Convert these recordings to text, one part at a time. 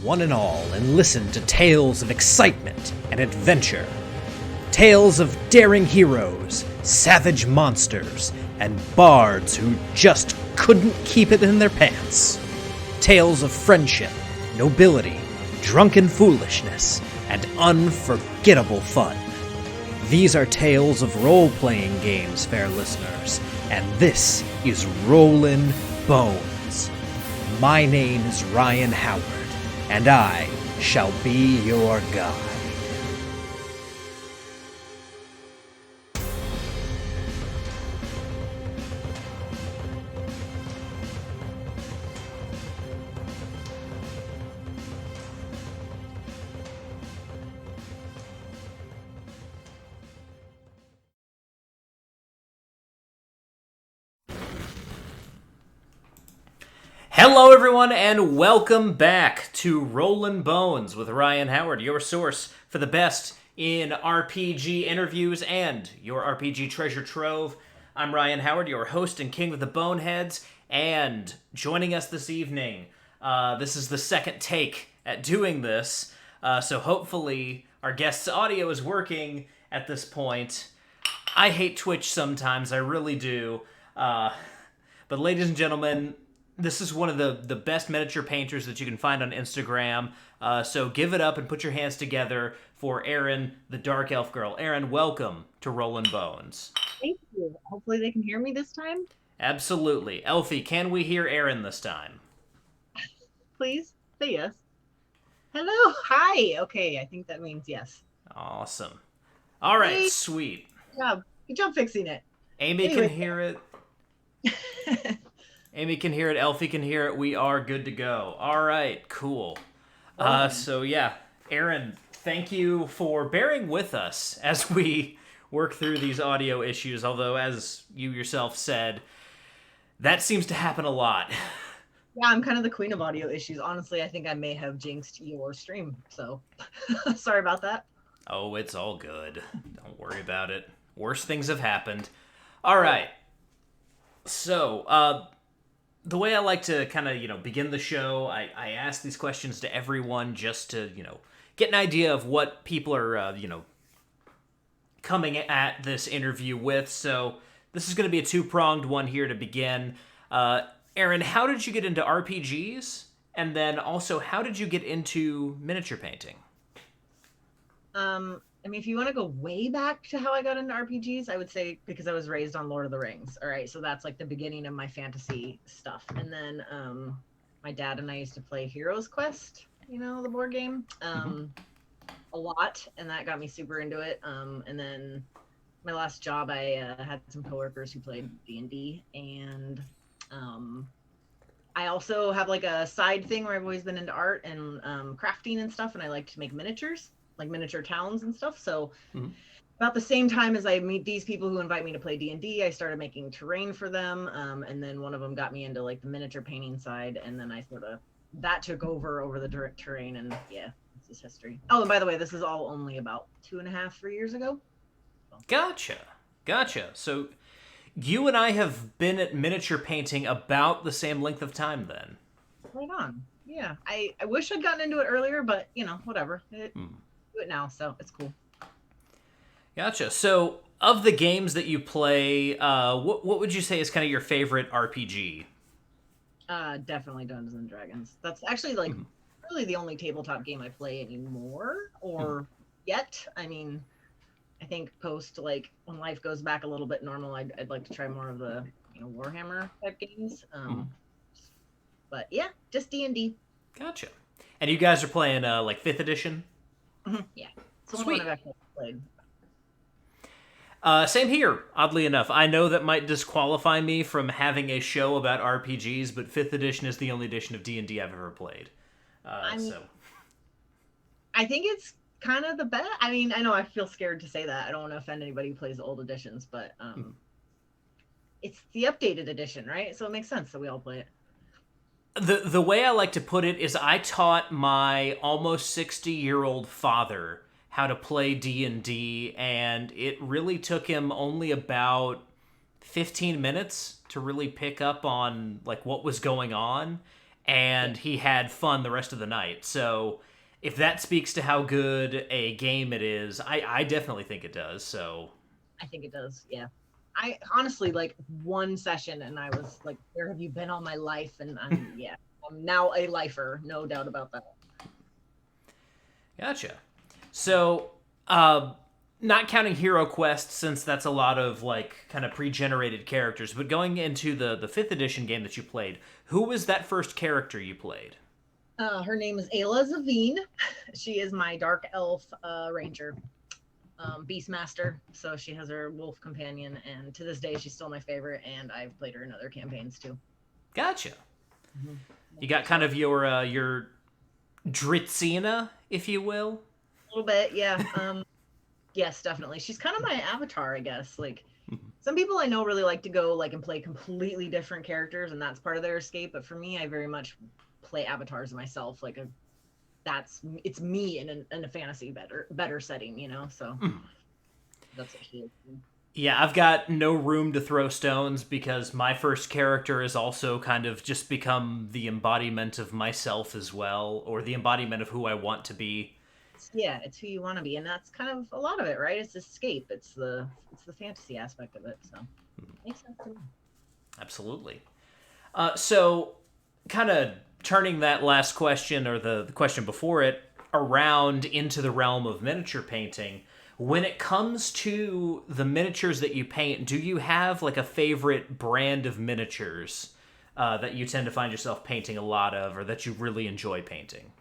one and all, and listen to tales of excitement and adventure. Tales of daring heroes, savage monsters, and bards who just couldn't keep it in their pants. Tales of friendship, nobility, drunken foolishness, and unforgettable fun. These are tales of role-playing games, fair listeners, and this is Rollin' Bones. My name is Ryan Howard, and I shall be your guide. Hello everyone, and welcome back to Rollin' Bones with Ryan Howard, your source for the best in RPG interviews and your RPG treasure trove. I'm Ryan Howard, your host and king of the Boneheads, and joining us this evening, this is the second take at doing this, so hopefully our guest's audio is working at this point. I hate Twitch sometimes, I really do, but ladies and gentlemen, this is one of the best miniature painters that you can find on Instagram, so give it up and put your hands together for Erin, the Dark Elf Girl. Erin, welcome to Rollin' Bones. Thank you. Hopefully they can hear me this time. Absolutely. Elfie, can we hear Erin this time? Please say yes. Hello. Hi. Okay, I think that means yes. Awesome. All right, Hey. sweet. Good job. Good job fixing it. Amy Anyway. can hear it. Amy can hear it. Elfie can hear it. We are good to go. All right, cool. So yeah, Erin, thank you for bearing with us as we work through these audio issues, although as you yourself said, that seems to happen a lot. Yeah, I'm kind of the queen of audio issues. Honestly, I think I may have jinxed your stream, so sorry about that. Oh, it's all good. Don't worry about it. Worse things have happened. All right. So, the way I like to kind of, begin the show, I ask these questions to everyone just to, get an idea of what people are, coming at this interview with. So this is going to be a two-pronged one here to begin. Erin, how did you get into RPGs? And then also, how did you get into miniature painting? I mean, if you want to go way back to how I got into RPGs, I would say because I was raised on Lord of the Rings. All right, so that's like the beginning of my fantasy stuff. And then my dad and I used to play Heroes Quest, the board game, a lot, and that got me super into it. And then my last job, I had some coworkers who played D&D, and I also have like a side thing where I've always been into art and crafting and stuff, and I like to make miniatures, like miniature towns and stuff. So about the same time as I meet these people who invite me to play D&D, I started making terrain for them. And then one of them got me into like the miniature painting side. And then that took over the terrain. And yeah, this is history. Oh, and by the way, this is all only about 3 years ago. Gotcha. So you and I have been at miniature painting about the same length of time then. Right on. Yeah. I wish I'd gotten into it earlier, but whatever. Do it now, so it's cool. Gotcha. So, of the games that you play, what would you say is kind of your favorite RPG? Definitely Dungeons and Dragons. That's actually like really the only tabletop game I play anymore, or yet. I mean, I think post like when life goes back a little bit normal, I'd like to try more of the Warhammer type games. But yeah, just D&D. Gotcha. And you guys are playing like 5th edition? Yeah, it's the one I've actually played. Same here, oddly enough. I know that might disqualify me from having a show about RPGs, but 5th edition is the only edition of D&D I've ever played. I think it's kind of the best. I mean, I know I feel scared to say that. I don't want to offend anybody who plays the old editions, but it's the updated edition, right? So it makes sense that we all play it. The way I like to put it is I taught my almost 60-year-old father how to play D&D, and it really took him only about 15 minutes to really pick up on like what was going on. and he had fun the rest of the night. So if that speaks to how good a game it is, I definitely think it does. So I think it does. Yeah. I honestly like one session and I was like, where have you been all my life? And I'm now a lifer, no doubt about that. Gotcha. So, not counting Hero Quest, since that's a lot of like kind of pre-generated characters, but going into the 5th edition game that you played, who was that first character you played? Her name is Ayla Zavine. She is my dark elf ranger, Beastmaster. So she has her wolf companion, and to this day she's still my favorite. And I've played her in other campaigns too. Gotcha. Mm-hmm. You got kind of your Dritzina, if you will. A little bit, yeah. Yes, definitely. She's kind of my avatar, I guess. Like some people I know really like to go like and play completely different characters, and that's part of their escape. But for me, I very much play avatars myself. Like it's me in a fantasy better setting, you know. So that's what she is. Yeah, I've got no room to throw stones because my first character has also kind of just become the embodiment of myself as well, or the embodiment of who I want to be. Yeah, it's who you want to be, and that's kind of a lot of it, right? It's escape. It's the fantasy aspect of it. So makes sense to me. Absolutely. So, kind of turning that last question or the question before it around into the realm of miniature painting. When it comes to the miniatures that you paint, do you have like a favorite brand of miniatures that you tend to find yourself painting a lot of, or that you really enjoy painting?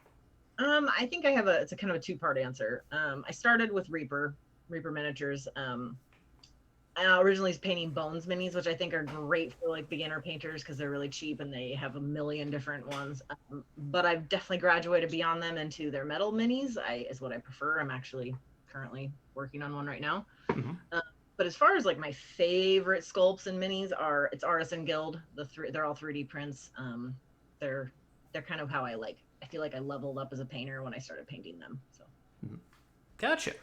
I think I have it's a kind of a two-part answer. I started with Reaper miniatures. I originally was painting Bones minis, which I think are great for like beginner painters because they're really cheap and they have a million different ones. But I've definitely graduated beyond them into their metal minis. Is what I prefer. I'm actually currently working on one right now. Mm-hmm. But as far as like my favorite sculpts and minis it's Artisan Guild. They're all 3D prints. They're kind of how I feel like I leveled up as a painter when I started painting them. So, Gotcha.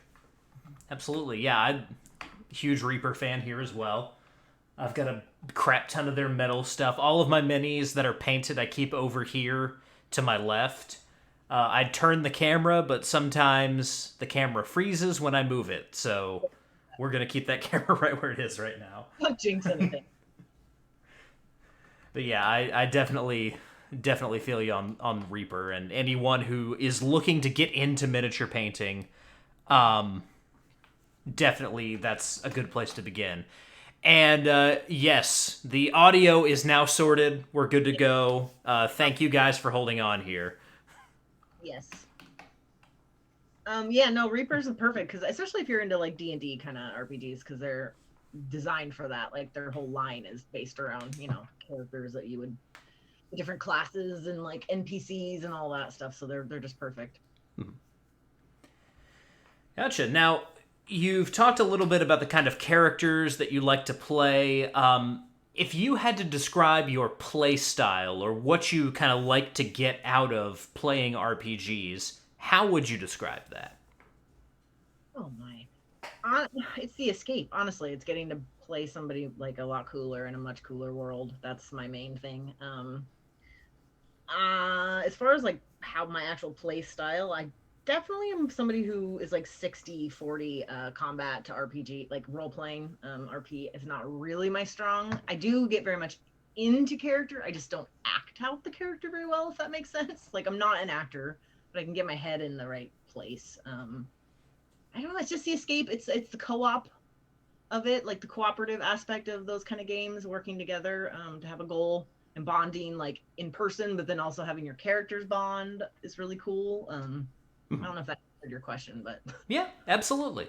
Absolutely, yeah. I'm a huge Reaper fan here as well. I've got a crap ton of their metal stuff. All of my minis that are painted, I keep over here to my left. I turn the camera, but sometimes the camera freezes when I move it. So we're gonna keep that camera right where it is right now. Don't jinx anything. But yeah, I definitely feel you on Reaper, and anyone who is looking to get into miniature painting, definitely that's a good place to begin. And yes, the audio is now sorted. We're good to go. Thank you guys for holding on here. Yes. Yeah, no, Reapers are perfect because especially if you're into like D&D kind of RPGs because they're designed for that. Like their whole line is based around, characters that you would different classes and like NPCs and all that stuff. So they're just perfect. Gotcha. Now, you've talked a little bit about the kind of characters that you like to play. If you had to describe your play style or what you kind of like to get out of playing RPGs, how would you describe that? Oh my. It's the escape. Honestly, it's getting to play somebody like a lot cooler in a much cooler world. That's my main thing. As far as like how my actual play style, I definitely am somebody who is like 60-40 combat to RPG, like role playing. RP is not really my strong. I do get very much into character. I just don't act out the character very well, if that makes sense. Like I'm not an actor, but I can get my head in the right place. I don't know, it's just the escape. It's the co-op of it, like the cooperative aspect of those kind of games, working together to have a goal and bonding like in person, but then also having your characters bond is really cool. I don't know if that answered your question, but yeah, absolutely.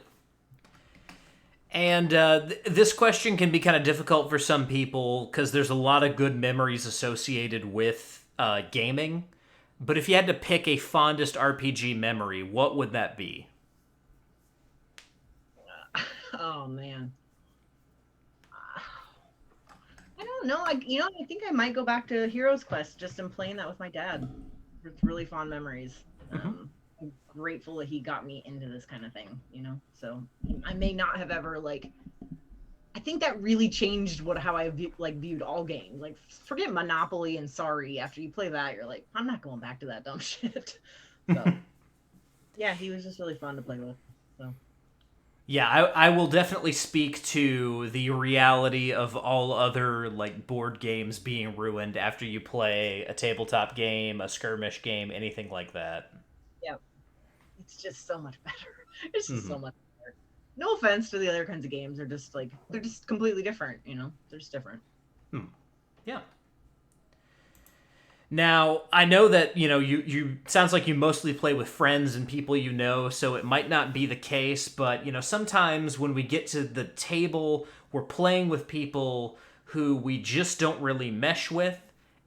And this question can be kind of difficult for some people because there's a lot of good memories associated with gaming. But if you had to pick a fondest RPG memory, what would that be? Oh man, I don't know. I think I might go back to Heroes Quest. Just in playing that with my dad. It's really fond memories. I'm grateful that he got me into this kind of thing. So I may not have ever like I think that really changed how I viewed all games. Like, forget Monopoly and Sorry. After you play that, you're like, I'm not going back to that dumb shit. So, yeah, he was just really fun to play with. So. Yeah, I will definitely speak to the reality of all other like board games being ruined after you play a tabletop game, a skirmish game, anything like that. Yeah, it's just so much better. It's just so much better. No offense to the other kinds of games, they're just completely different. They're just different. Yeah. Now, I know that, you sounds like you mostly play with friends and people you know, so it might not be the case, but, sometimes when we get to the table, we're playing with people who we just don't really mesh with,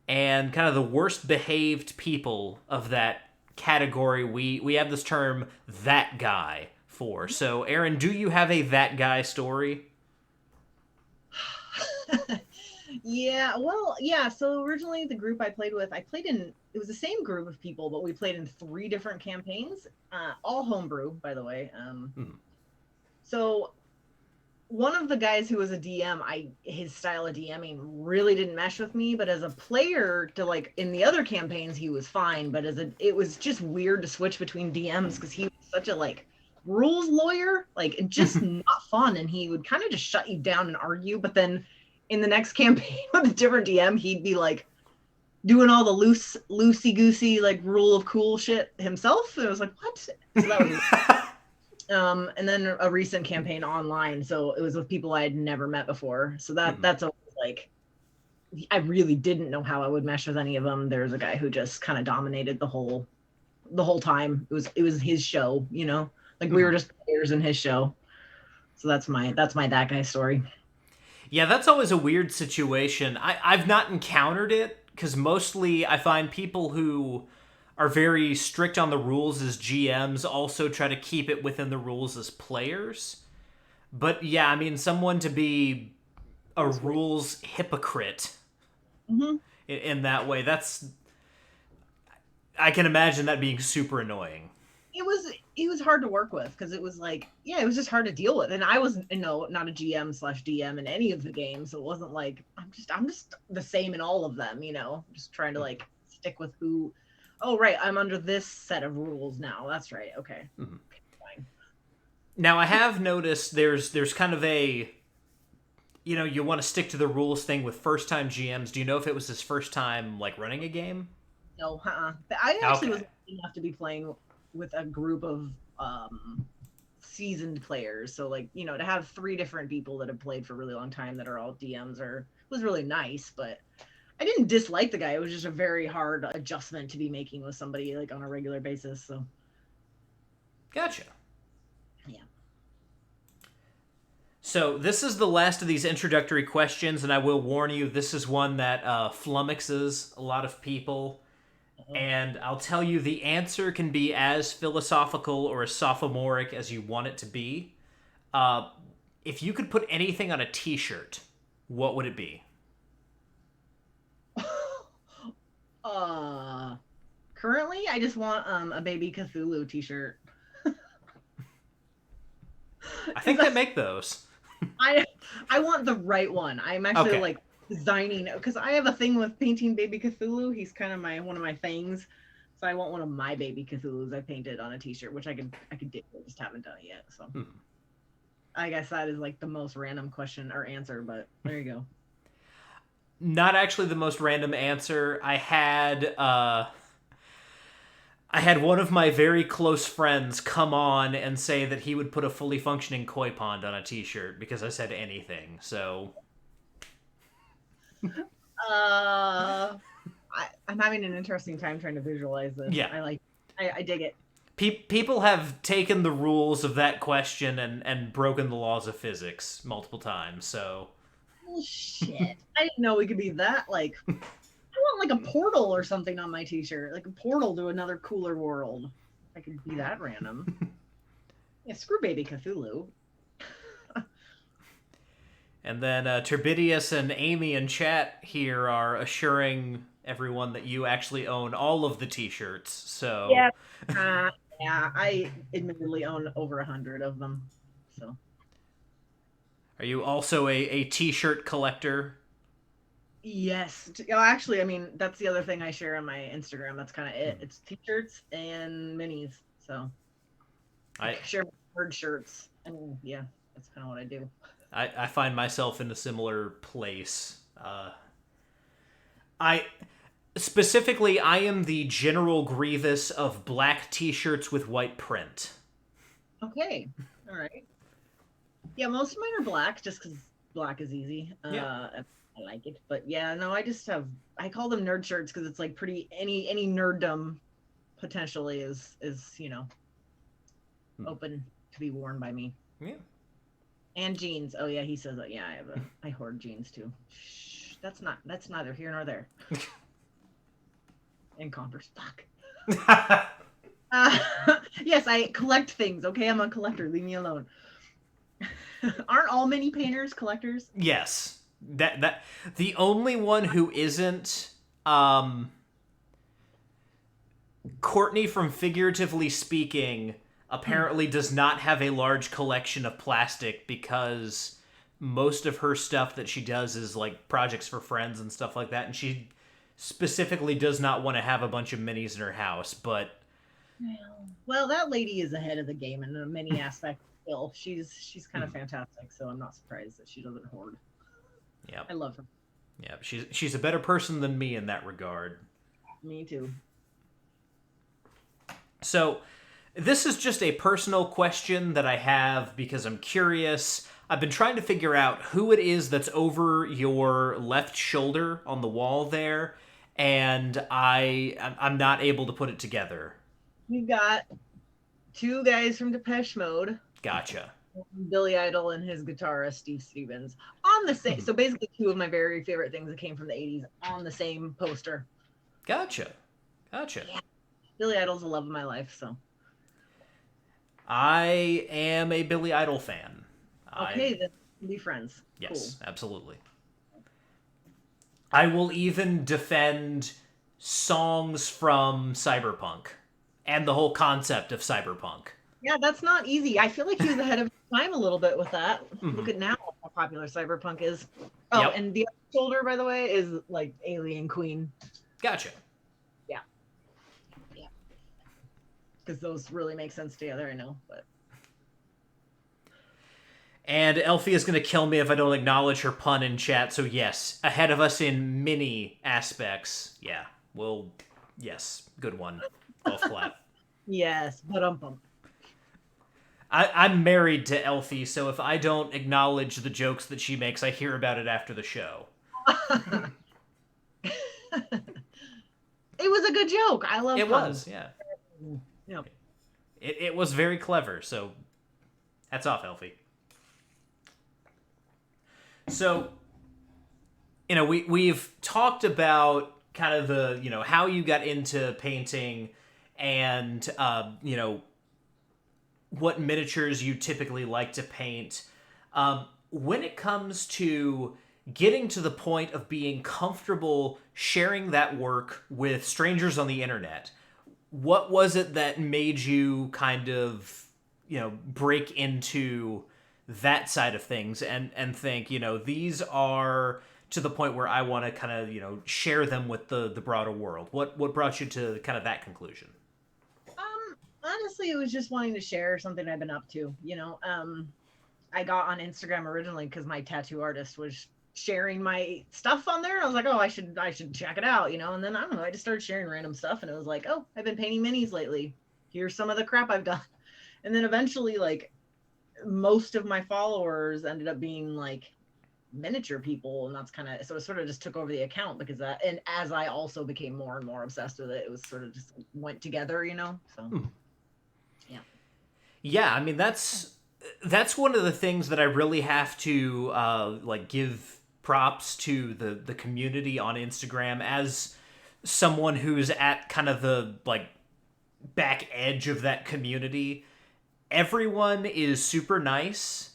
and kind of the worst behaved people of that category, we have this term, that guy, for. So, Aaron, do you have a that guy story? Yeah, well, yeah. So originally, the group I played with, it was the same group of people, but we played in 3 different campaigns, all homebrew, by the way. So one of the guys who was a DM, his style of DMing really didn't mesh with me, but as a player, in the other campaigns, he was fine. But it was just weird to switch between DMs because he was such a rules lawyer, and just not fun, and he would kind of just shut you down and argue, but then in the next campaign with a different DM, he'd be doing all the loosey goosey rule of cool shit himself. And it was like, what? So that was and then a recent campaign online, so it was with people I had never met before. So that's always I really didn't know how I would mesh with any of them. There was a guy who just kind of dominated the whole time. It was his show, we were just players in his show. So that's my that guy story. Yeah, that's always a weird situation. I've not encountered it, because mostly I find people who are very strict on the rules as GMs also try to keep it within the rules as players. But yeah, I mean, someone to be a rules hypocrite in that way, I can imagine that being super annoying. It was hard to work with because it was it was just hard to deal with, and I was not a GM/DM in any of the games, so it wasn't I'm just the same in all of them, just trying to stick with who. Oh right, I'm under this set of rules now. That's right. Okay. Fine. Now I have noticed there's kind of a you want to stick to the rules thing with first time GMs. Do you know if it was his first time running a game? No, I actually was lucky enough to be playing with a group of seasoned players, so to have 3 different people that have played for a really long time that are all DMs was really nice. But I didn't dislike the guy. It was just a very hard adjustment to be making with somebody on a regular basis. So gotcha. Yeah. So this is the last of these introductory questions, and I will warn you, this is one that flummoxes a lot of people. And I'll tell you, the answer can be as philosophical or as sophomoric as you want it to be. If you could put anything on a t-shirt, what would it be? Currently, I just want a Baby Cthulhu t-shirt. I think they make those. I want the right one. I'm actually designing, because I have a thing with painting Baby Cthulhu. He's kind of one of my things. So I want one of my Baby Cthulhus I painted on a t-shirt, which I could do. I just haven't done it yet. So I guess that is the most random question or answer, but there you go. Not actually the most random answer. I had one of my very close friends come on and say that he would put a fully functioning koi pond on a t-shirt because I said anything. So I'm having an interesting time trying to visualize this. Yeah. I dig it. People have taken the rules of that question and broken the laws of physics multiple times, so... Oh, shit. I didn't know we could be that, I want, a portal or something on my t-shirt. A portal to another cooler world. I could be that random. Yeah, screw Baby Cthulhu. And then Turbidius and Amy in chat here are assuring everyone that you actually own all of the t-shirts, so... Yeah. Yeah, I admittedly own over 100 of them, so... Are you also a t-shirt collector? Yes. Actually, I mean, that's the other thing I share on my Instagram. That's kind of it. It's t-shirts and minis. So I share bird shirts, and yeah, that's kind of what I do. I find myself in a similar place. I specifically, I am the General Grievous of black t-shirts with white print. Okay. All right. Yeah, most of mine are black just because black is easy. Yeah. I like it. But yeah, no, I call them nerd shirts because it's like pretty any nerddom potentially is open to be worn by me. Yeah. And jeans. Oh yeah, he says that. Yeah, I hoard jeans too. Shh, that's neither here nor there. And Converse. Fuck. Yes, I collect things. Okay, I'm a collector. Leave me alone. Aren't all mini painters collectors? Yes. That the only one who isn't Courtney from Figuratively Speaking apparently does not have a large collection of plastic because most of her stuff that she does is like projects for friends and stuff like that, and she specifically does not want to have a bunch of minis in her house. But well, that lady is ahead of the game in many aspects. Still, she's kind of fantastic, so I'm not surprised that she doesn't hoard. Yeah, I love her. Yeah, she's a better person than me in that regard. Me too. So, this is just a personal question that I have because I'm curious. I've been trying to figure out who it is that's over your left shoulder on the wall there, and I'm not able to put it together. You got two guys from Depeche Mode. Gotcha. Billy Idol and his guitarist Steve Stevens on the same. So basically, two of my very favorite things that came from the '80s on the same poster. Gotcha. Yeah. Billy Idol's the love of my life. So I am a Billy Idol fan. Okay, then we'll be friends. Yes, cool. Absolutely. I will even defend songs from Cyberpunk and the whole concept of Cyberpunk. Yeah, that's not easy. I feel like he was ahead of time a little bit with that. Mm-hmm. Look at now how popular Cyberpunk is. Oh, yep. And the other shoulder, by the way, is like Alien Queen. Gotcha. Yeah. Because those really make sense together, I know, but... And Elfie is going to kill me if I don't acknowledge her pun in chat, so yes, ahead of us in many aspects. Yeah, yes, good one. Golf clap. Yes, but I'm married to Elfie, so if I don't acknowledge the jokes that she makes, I hear about it after the show. It was a good joke. I love it. Puns. Yeah. Yep. It was very clever, so hats off, Elfie. So, we've talked about kind of the, how you got into painting and, what miniatures you typically like to paint. When it comes to getting to the point of being comfortable sharing that work with strangers on the internet, what was it that made you kind of, break into that side of things and think, these are to the point where I want to kind of, share them with the broader world? What brought you to kind of that conclusion? Honestly, it was just wanting to share something I've been up to. I got on Instagram originally because my tattoo artist was sharing my stuff on there. I was like, oh, I should check it out, and then I don't know, I just started sharing random stuff, and it was like, oh, I've been painting minis lately. Here's some of the crap I've done. And then eventually, like, most of my followers ended up being like miniature people, and that's kind of, so it sort of just took over the account because that, and as I also became more and more obsessed with it, it was sort of just went together, so. Yeah, I mean, that's one of the things that I really have to give props to the community on Instagram as someone who's at kind of the back edge of that community. Everyone is super nice,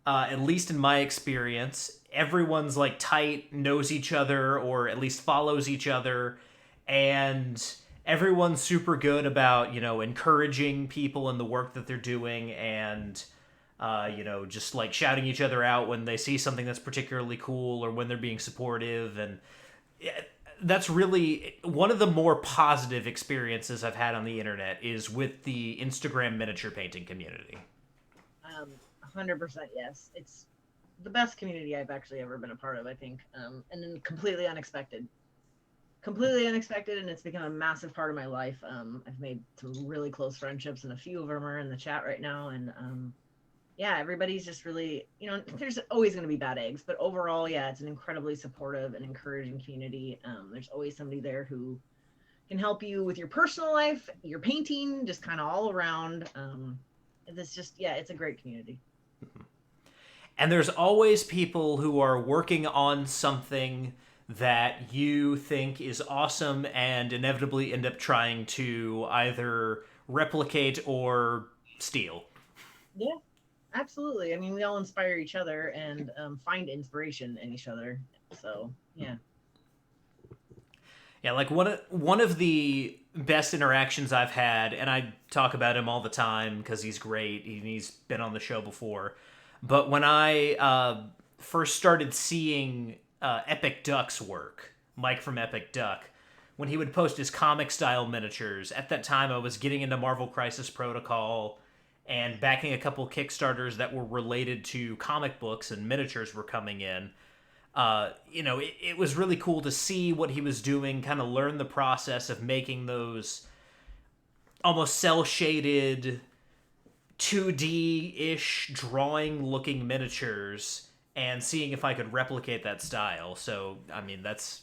at least in my experience. Everyone's tight, knows each other, or at least follows each other, and everyone's super good about, encouraging people in the work that they're doing, and just like shouting each other out when they see something that's particularly cool or when they're being supportive. And that's really one of the more positive experiences I've had on the internet is with the Instagram miniature painting community. 100% yes. It's the best community I've actually ever been a part of, I think. And then completely unexpected, and it's become a massive part of my life. I've made some really close friendships, and a few of them are in the chat right now. And yeah, everybody's just really, there's always going to be bad eggs, but overall, yeah, it's an incredibly supportive and encouraging community. There's always somebody there who can help you with your personal life, your painting, just kind of all around. It's a great community. And there's always people who are working on something that you think is awesome and inevitably end up trying to either replicate or steal. Yeah, absolutely. I mean, we all inspire each other and find inspiration in each other. So, yeah. Yeah, like one of the best interactions I've had, and I talk about him all the time because he's great. He's been on the show before. But when I first started seeing Epic Duck's work, Mike from Epic Duck, when he would post his comic style miniatures, at that time I was getting into Marvel Crisis Protocol and backing a couple Kickstarters that were related to comic books, and miniatures were coming in. It was really cool to see what he was doing, kind of learn the process of making those almost cel-shaded 2D-ish drawing-looking miniatures and seeing if I could replicate that style. So, I mean, that's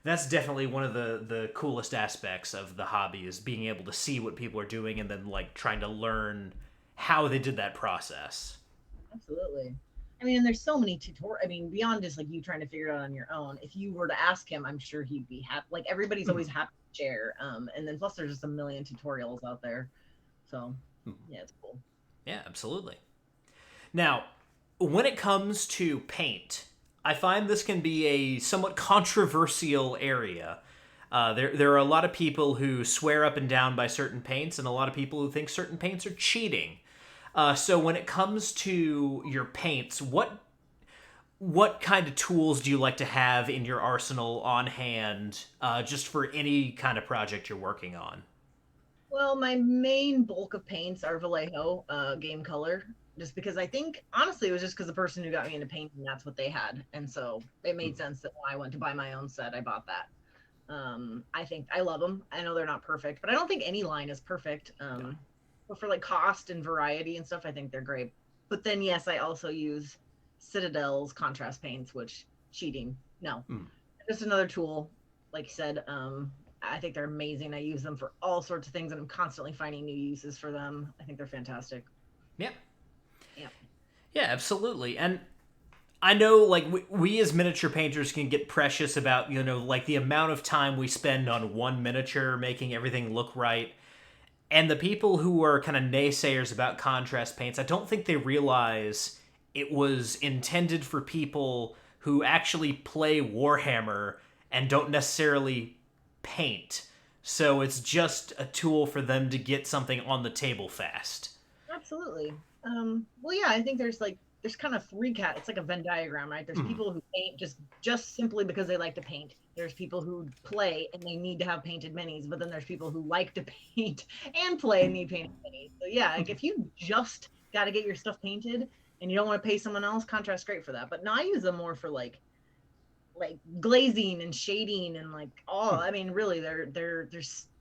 definitely one of the coolest aspects of the hobby, is being able to see what people are doing and then, like, trying to learn how they did that process. Absolutely. I mean, and there's so many tutorials. I mean, beyond just like you trying to figure it out on your own, if you were to ask him, I'm sure he'd be happy. Like, everybody's always happy to share. And then plus there's just a million tutorials out there. So, yeah, it's cool. Yeah, absolutely. Now, when it comes to paint, I find this can be a somewhat controversial area. There are a lot of people who swear up and down by certain paints, and a lot of people who think certain paints are cheating. So when it comes to your paints, what kind of tools do you like to have in your arsenal on hand, just for any kind of project you're working on? Well, my main bulk of paints are Vallejo Game Color, just because I think, honestly, it was just because the person who got me into painting, that's what they had. And so it made sense that when I went to buy my own set, I bought that. I think I love them. I know they're not perfect, but I don't think any line is perfect. But for like cost and variety and stuff, I think they're great. But then, yes, I also use Citadel's contrast paints, which cheating. No, just another tool. Like you said, I think they're amazing. I use them for all sorts of things, and I'm constantly finding new uses for them. I think they're fantastic. Yeah. Yeah. Yeah, absolutely. And I know, like, we as miniature painters can get precious about, like, the amount of time we spend on one miniature, making everything look right. And the people who are kind of naysayers about contrast paints, I don't think they realize it was intended for people who actually play Warhammer and don't necessarily paint. So it's just a tool for them to get something on the table fast. Absolutely. Well, yeah, I think there's kind of three it's like a Venn diagram, right? There's people who paint just simply because they like to paint. There's people who play and they need to have painted minis, but then there's people who like to paint and play and need painted minis. So yeah, like if you just got to get your stuff painted and you don't want to pay someone else, contrast's great for that. But no, I use them more for like glazing and shading and I mean, really,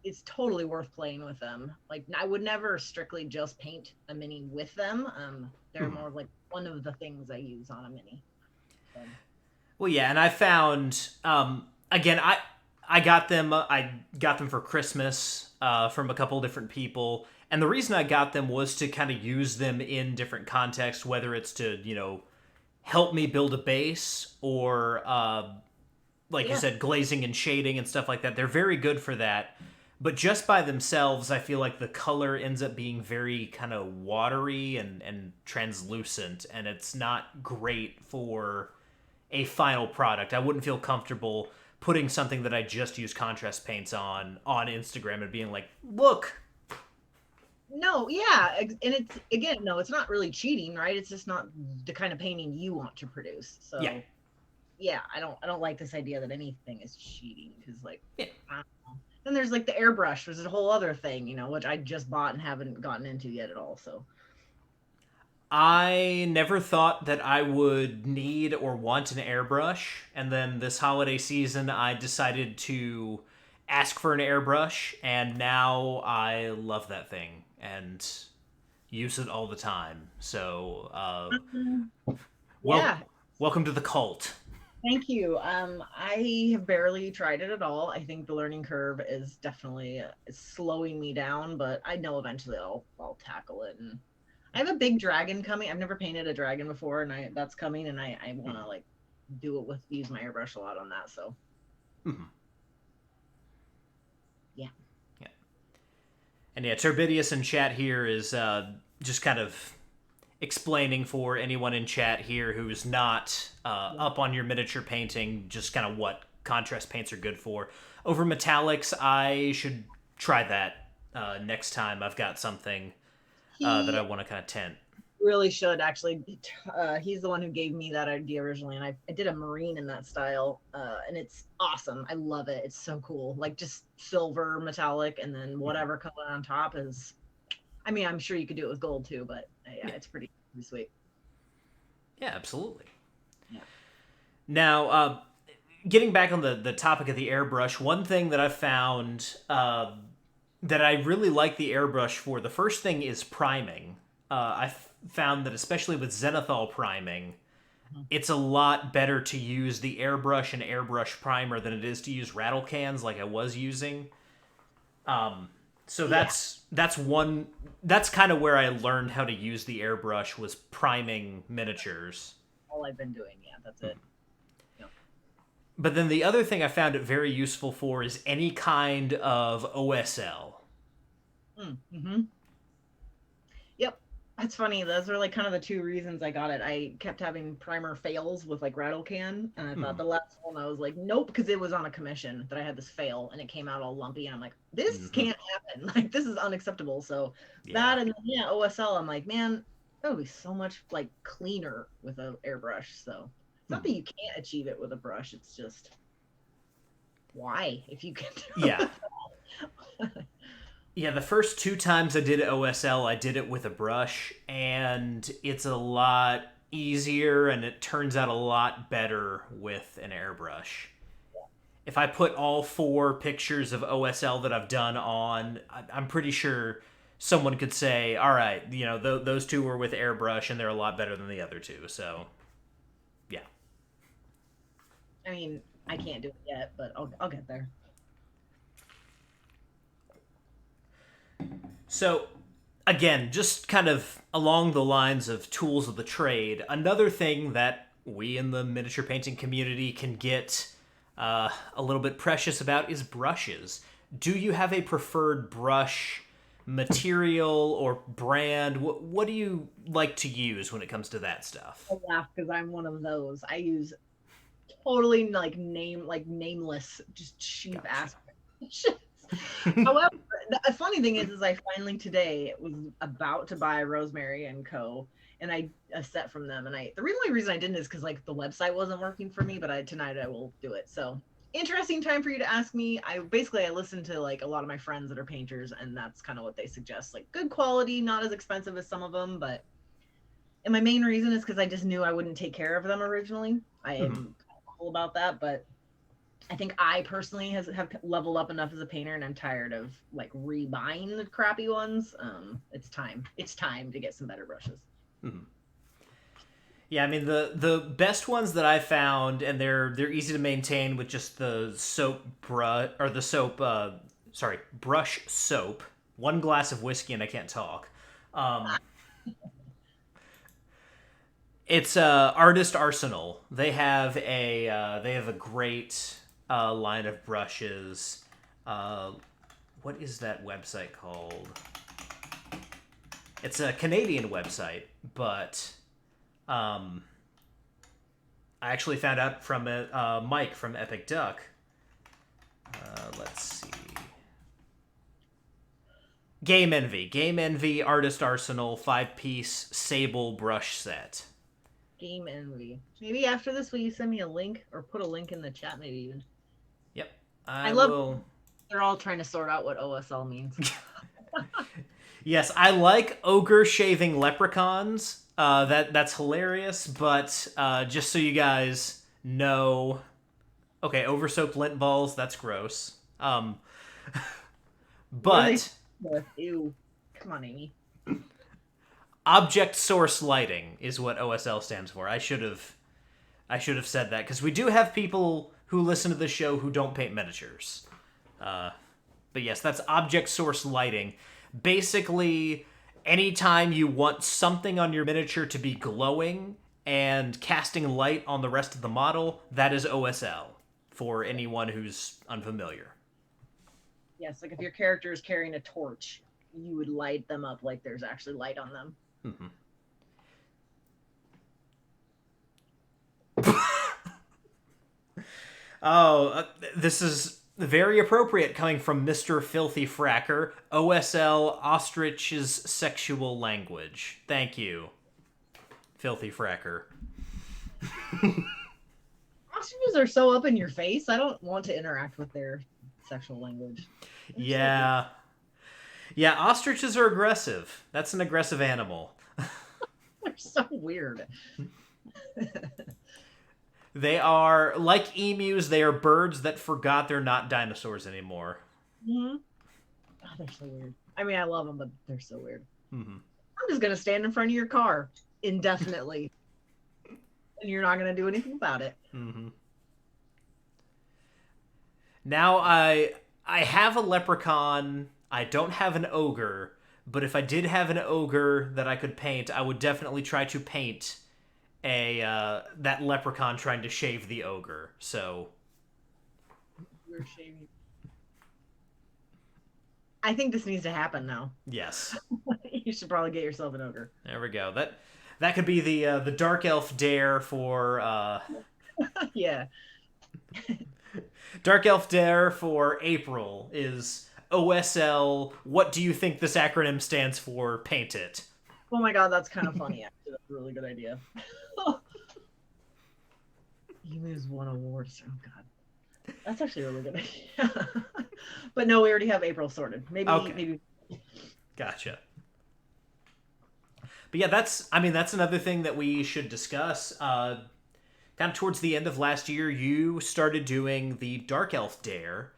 it's totally worth playing with them. Like, I would never strictly just paint a mini with them. They're more like one of the things I use on a mini. So. Well, yeah, and I found again, I got them for Christmas from a couple different people, and the reason I got them was to kind of use them in different contexts, whether it's to help me build a base or you said, glazing and shading and stuff like that. They're very good for that. But just by themselves, I feel like the color ends up being very kind of watery and translucent, and it's not great for a final product. I wouldn't feel comfortable putting something that I just use contrast paints on Instagram and being like, look. No, yeah, and it's again, no, it's not really cheating, right? It's just not the kind of painting you want to produce. Yeah. So yeah, I don't like this idea that anything is cheating because like Yeah. I don't know. Then there's like the airbrush, which is a whole other thing, which I just bought and haven't gotten into yet at all. So I never thought that I would need or want an airbrush, and then this holiday season I decided to ask for an airbrush, and now I love that thing and use it all the time. So, well, yeah, welcome to the cult. thank you. I have barely tried it at all. I think the learning curve is definitely slowing me down, but I know eventually I'll tackle it. And I have a big dragon coming. I've never painted a dragon before, and that's coming, and I want to like do it use my airbrush a lot on that. So Mhm. yeah. Yeah. And yeah, Turbidius in chat here is just kind of explaining for anyone in chat here who's not up on your miniature painting just kind of what contrast paints are good for. Over metallics, I should try that next time I've got something that I He want to kind of tint. really should actually. He's the one who gave me that idea originally, and I did a marine in that style, and it's awesome. I love it. It's so cool. Like just silver metallic, and then whatever color on top is. I mean, I'm sure you could do it with gold too, but yeah, it's pretty sweet. Yeah, absolutely. Yeah. Now, getting back on the topic of the airbrush, one thing that I've found that I really like the airbrush for, the first thing is priming. I've found that especially with zenithal priming, it's a lot better to use the airbrush and airbrush primer than it is to use rattle cans like I was using. So that's kind of where I learned how to use the airbrush, was priming miniatures. All I've been doing. Yeah, that's it. But then the other thing I found it very useful for is any kind of OSL. Mm-hmm. Yep. That's funny. Those are like kind of the two reasons I got it. I kept having primer fails with like rattle can, and I thought the last one I was like, nope, because it was on a commission that I had this fail and it came out all lumpy, and I'm like, this can't happen. Like this is unacceptable. So that and then, yeah, OSL, I'm like, man, that would be so much like cleaner with an airbrush. So it's not that you can't achieve it with a brush. It's just why if you can do Yeah. it. Yeah, the first two times I did OSL, I did it with a brush, and it's a lot easier, and it turns out a lot better with an airbrush. If I put all 4 pictures of OSL that I've done on, I'm pretty sure someone could say, all right, those 2 were with airbrush, and they're a lot better than the other 2, so yeah. I mean, I can't do it yet, but I'll get there. So, again, just kind of along the lines of tools of the trade, another thing that we in the miniature painting community can get a little bit precious about is brushes. Do you have a preferred brush material or brand? What do you like to use when it comes to that stuff? I laugh because I'm one of those. I use totally like nameless, just cheap ass. However, the funny thing is I finally today was about to buy Rosemary and Co. and a set from them, and the only reason I didn't is because like the website wasn't working for me. But tonight I will do it. So interesting time for you to ask me. I listen to like a lot of my friends that are painters, and that's kind of what they suggest. Like good quality, not as expensive as some of them, but. And my main reason is because I just knew I wouldn't take care of them originally. I am kind of cool about that, but I think I personally have leveled up enough as a painter, and I'm tired of like rebuying the crappy ones. It's time. It's time to get some better brushes. Yeah, I mean the best ones that I found, and they're easy to maintain with just the soap brush or the soap. Brush soap. 1 glass of whiskey and I can't talk. It's Artist Arsenal. They have a great line of brushes. What is that website called? It's a Canadian website, but I actually found out from Mike from Epic Duck. Let's see. Game Envy. Game Envy Artist Arsenal 5-piece sable brush set. Game Envy. Maybe after this, will you send me a link or put a link in the chat? Maybe even. Yep. I love. They're all trying to sort out what OSL means. Yes, I like ogre shaving leprechauns. That's hilarious. But just so you guys know, okay, over soaked lint balls. That's gross. But ew, come on, Amy. Object source lighting is what OSL stands for. I should have said that because we do have people who listen to the show who don't paint miniatures. But yes, that's object source lighting. Basically, anytime you want something on your miniature to be glowing and casting light on the rest of the model, that is OSL for anyone who's unfamiliar. Yes, like if your character is carrying a torch, you would light them up like there's actually light on them. Mm-hmm. This is very appropriate coming from Mr. Filthy Fracker. OSL, ostrich's sexual language. Thank you, Filthy Fracker. Ostriches are so up in your face. I don't want to interact with their sexual language. Yeah. Yeah, ostriches are aggressive. That's an aggressive animal. They're so weird. They are, like emus, they are birds that forgot they're not dinosaurs anymore. Mm-hmm. Oh, they're so weird. I mean, I love them, but they're so weird. Mm-hmm. I'm just going to stand in front of your car indefinitely. And you're not going to do anything about it. Mm-hmm. Now, I have a leprechaun. I don't have an ogre. But if I did have an ogre that I could paint, I would definitely try to paint that leprechaun trying to shave the ogre. So You're shaving. I think this needs to happen now. yes. You should probably get yourself an ogre. There we go. That could be the dark elf dare for Yeah. Dark elf dare for April is OSL. What do you think this acronym stands for? Paint it. Oh my god, that's kind of funny. Actually, that's a really good idea. Emus won awards. Oh god, that's actually a really good idea. But no, we already have April sorted. Maybe. Gotcha. But yeah, that's another thing that we should discuss. Kind of towards the end of last year, you started doing the Dark Elf Dare,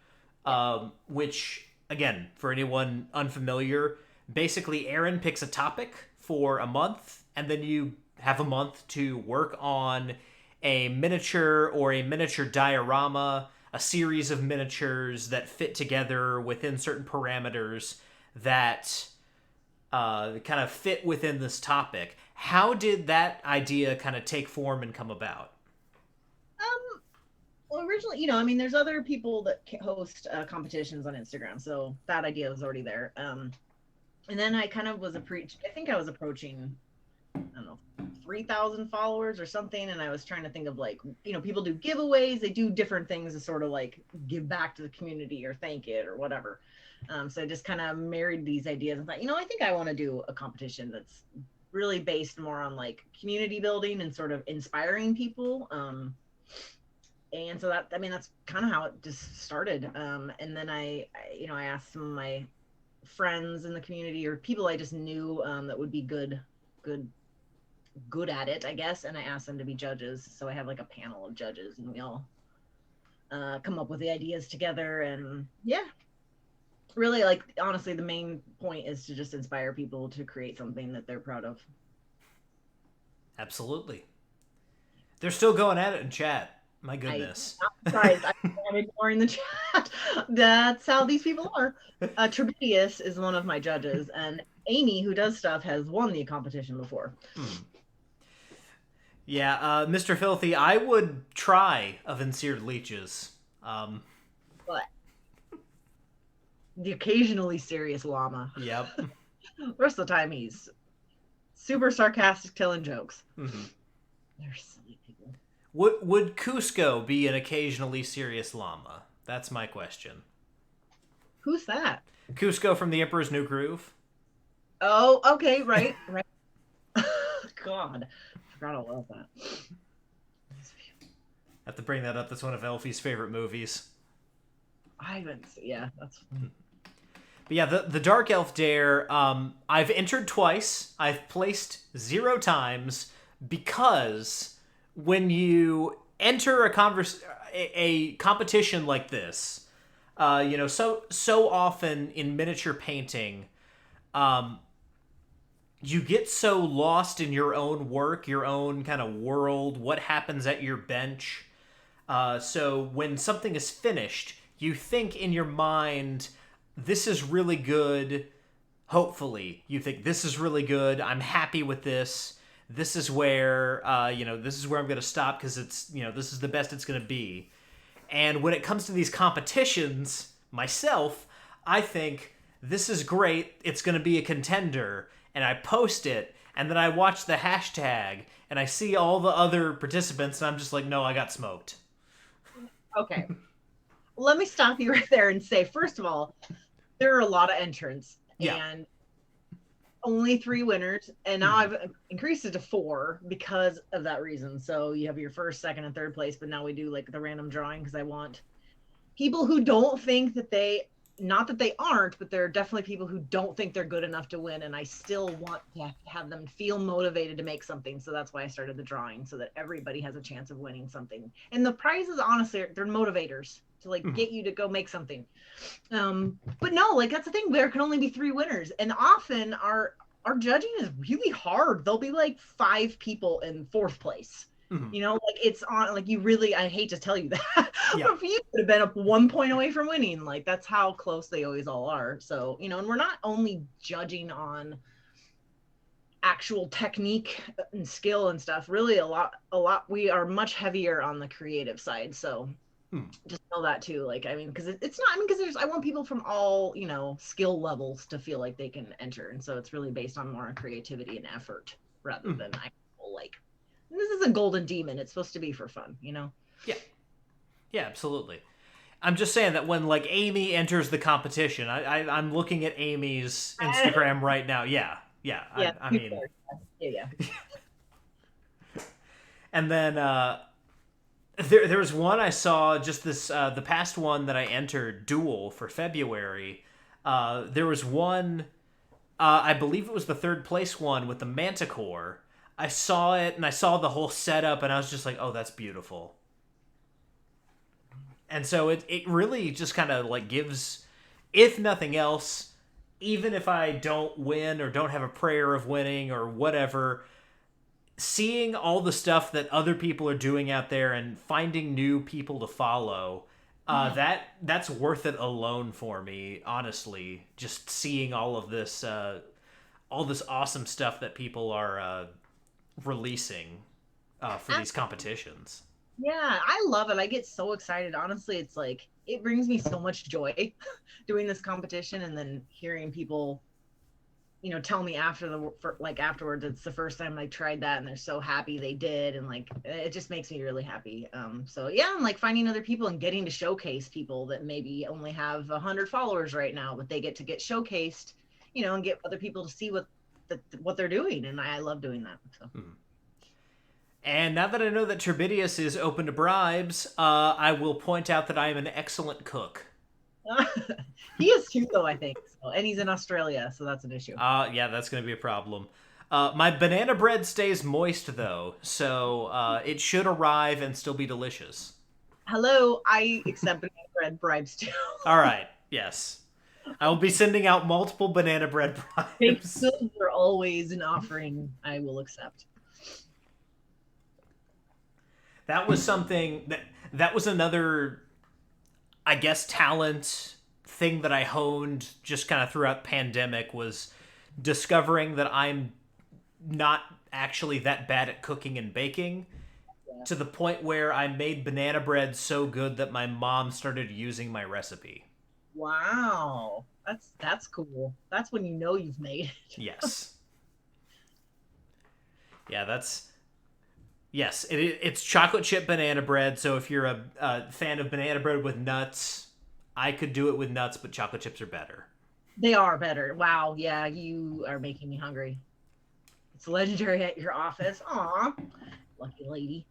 which, again, for anyone unfamiliar, basically Aaron picks a topic for a month, and then you have a month to work on a miniature or a miniature diorama, a series of miniatures that fit together within certain parameters that kind of fit within this topic. How did that idea kind of take form and come about? Well, originally, there's other people that host competitions on Instagram, so that idea was already there. And then I kind of was I think I was approaching, I don't know, 3,000 followers or something, and I was trying to think of people do giveaways, they do different things to sort of like give back to the community or thank it or whatever. So I just kind of married these ideas and thought, I think I want to do a competition that's really based more on like community building and sort of inspiring people. And so that's kind of how it just started. And then I asked some of my friends in the community or people I just knew that would be good at it, I guess. And I asked them to be judges. So I have like a panel of judges, and we all come up with the ideas together. And yeah, really, like, honestly, the main point is to just inspire people to create something that they're proud of. Absolutely. They're still going at it in chat. My goodness. I'm surprised. I'm ignoring the chat. That's how these people are. Trebitius is one of my judges, and Amy, who does stuff, has won the competition before. Yeah, Mr. Filthy, I would try a Vincered Leeches. But the occasionally serious llama. Yep. The rest of the time, he's super sarcastic, telling jokes. Mm-hmm. They're silly people. Would Cusco be an occasionally serious llama? That's my question. Who's that? Cusco from The Emperor's New Groove. Oh, okay, right. God, I forgot all about that. I have to bring that up. That's one of Elfie's favorite movies. I haven't. Yeah, that's. But yeah, the Dark Elf Dare. I've entered twice. I've placed 0 times because when you enter a competition like this, so often in miniature painting, you get so lost in your own work, your own kind of world, what happens at your bench. So when something is finished, you think in your mind, this is really good. Hopefully, you think this is really good. I'm happy with this. This is where, this is where I'm going to stop because it's, this is the best it's going to be. And when it comes to these competitions, myself, I think this is great. It's going to be a contender. And I post it, and then I watch the hashtag, and I see all the other participants, and I'm just like, no, I got smoked. Okay. Let me stop you right there and say, first of all, there are a lot of entrants, and only 3 winners, and now I've increased it to 4 because of that reason. So you have your first, second, and third place, but now we do like the random drawing because I want people who don't think that not that they aren't, but there are definitely people who don't think they're good enough to win, and I still want to have them feel motivated to make something. So that's why I started the drawing, so that everybody has a chance of winning something. And the prizes, honestly, they're motivators to get you to go make something. But no, that's the thing. There can only be 3 winners, and often our judging is really hard. There'll be 5 people in 4th place. It's on, you really, I hate to tell you that, Yeah. but you could have been up 1 point away from winning. That's how close they always all are. So, and we're not only judging on actual technique and skill and stuff, really a lot, we are much heavier on the creative side. So just know that too. Because it's not, because I want people from all, skill levels to feel like they can enter. And so it's really based on more creativity and effort rather than actual, this is a golden demon. It's supposed to be for fun, Yeah. Yeah, absolutely. I'm just saying that when Amy enters the competition, I'm looking at Amy's Instagram right now. Yeah. I mean, yeah. And then there was one I saw just this the past one that I entered, Duel, for February. There was one, I believe it was the 3rd place one with the Manticore. I saw it, and I saw the whole setup, and I was just like, oh, that's beautiful. And so it really just kind of gives, if nothing else, even if I don't win or don't have a prayer of winning or whatever, seeing all the stuff that other people are doing out there and finding new people to follow, that's worth it alone for me, honestly. Just seeing all of this awesome stuff that people are releasing for these competitions. Yeah, I love it. I get so excited. Honestly, it's it brings me so much joy doing this competition, and then hearing people, tell me afterwards it's the first time I tried that, and they're so happy they did, and it just makes me really happy. So yeah, I'm finding other people and getting to showcase people that maybe only have 100 followers right now, but they get showcased, and get other people to see what they're doing, and I love doing that. So. And now that I know that Turbidius is open to bribes, I will point out that I am an excellent cook. He is too, though, I think. So. And he's in Australia, so that's an issue. Yeah, that's going to be a problem. My banana bread stays moist, though, so it should arrive and still be delicious. Hello, I accept banana bread bribes, too. All right, yes. I will be sending out multiple banana bread bribes. Baked goods are always an offering I will accept. That was something that was another, I guess, talent thing that I honed just kind of throughout pandemic, was discovering that I'm not actually that bad at cooking and baking, to the point where I made banana bread so good that my mom started using my recipe. Wow. That's cool. That's when you've made it. Yes. Yeah, yes, it's chocolate chip banana bread, so if you're a fan of banana bread with nuts, I could do it with nuts, but chocolate chips are better. They are better. Wow, yeah, you are making me hungry. It's legendary at your office. Aw, lucky lady.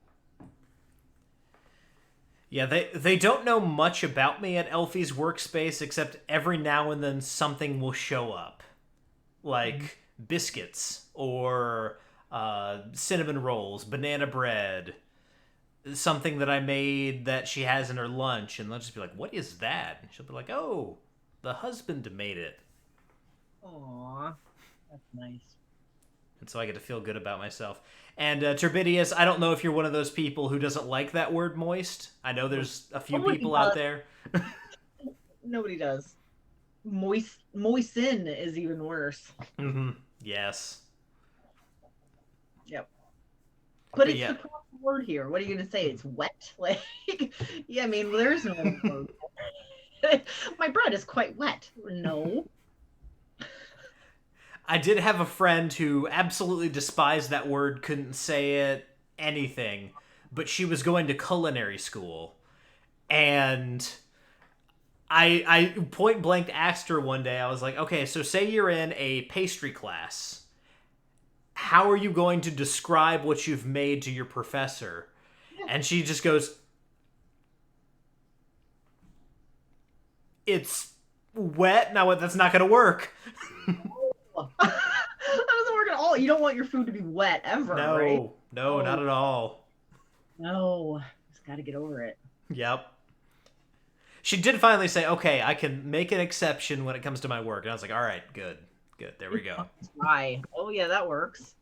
Yeah, they don't know much about me at Elfie's workspace except every now and then something will show up, Mhm. like biscuits or cinnamon rolls, banana bread, something that I made that she has in her lunch, and they'll just be like, "What is that?" And she'll be like, "Oh, the husband made it," Aw, that's nice. and so I get to feel good about myself. And Turbidius, I don't know if you're one of those people who doesn't like that word "moist." I know there's a few Nobody people out does. there. Nobody does. Moisten is even worse. Mm-hmm. Yes, Yep. But but it's yeah, the proper word here. What are you gonna say? It's wet? Like, yeah, I mean, there's no word. My bread is quite wet. No. I did have a friend who absolutely despised that word, couldn't say it, anything, but she was going to culinary school. And I point blank asked her one day, I was like, okay, so say you're in a pastry class. How are you going to describe what you've made to your professor? Yeah. And she just goes, it's wet. Now that's not going to work. That doesn't work at all. You don't want your food to be wet ever, right? No, no, not Oh at all. no. Just gotta get over it. Yep. She did finally say, okay, I can make an exception when it comes to my work. And I was like, all right, good, good. There we go. Try. Oh yeah, that works.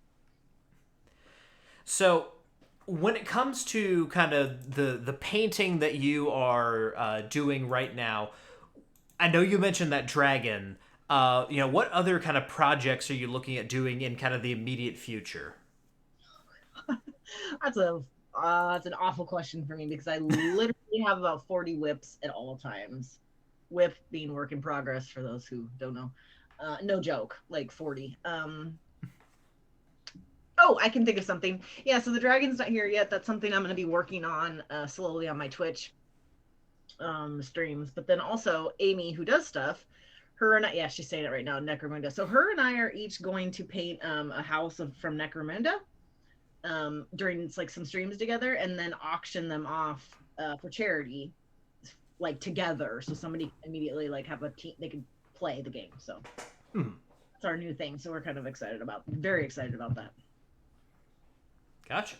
So, when it comes to kind of the painting that you are doing right now, I know you mentioned that dragon. What other kind of projects are you looking at doing in kind of the immediate future? That's an awful question for me because I literally have about 40 whips at all times. Whip being work in progress for those who don't know. No joke, like 40. Oh, I can think of something. Yeah, so the dragon's not here yet. That's something I'm going to be working on slowly on my Twitch streams. But then also Amy, who does stuff, her and I, yeah, she's saying it right now, Necromunda. So her and I are each going to paint a house from Necromunda during like some streams together, and then auction them off for charity, like together, so somebody can immediately like have a team they can play the game. So Hmm. that's our new thing. So we're kind of very excited about that. Gotcha.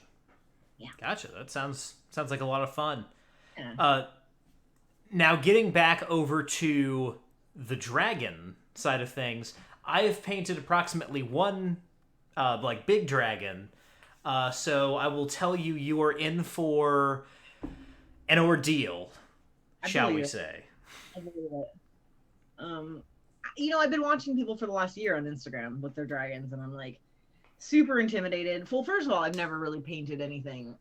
Yeah. Gotcha. That sounds like a lot of fun. Yeah. Uh, Now, getting back over to the dragon side of things, I have painted approximately one, like big dragon. So I will tell you, you are in for an ordeal, I shall we believe it. say? I believe it. Um, I've been watching people for the last year on Instagram with their dragons, and I'm like super intimidated. Well, first of all, I've never really painted anything.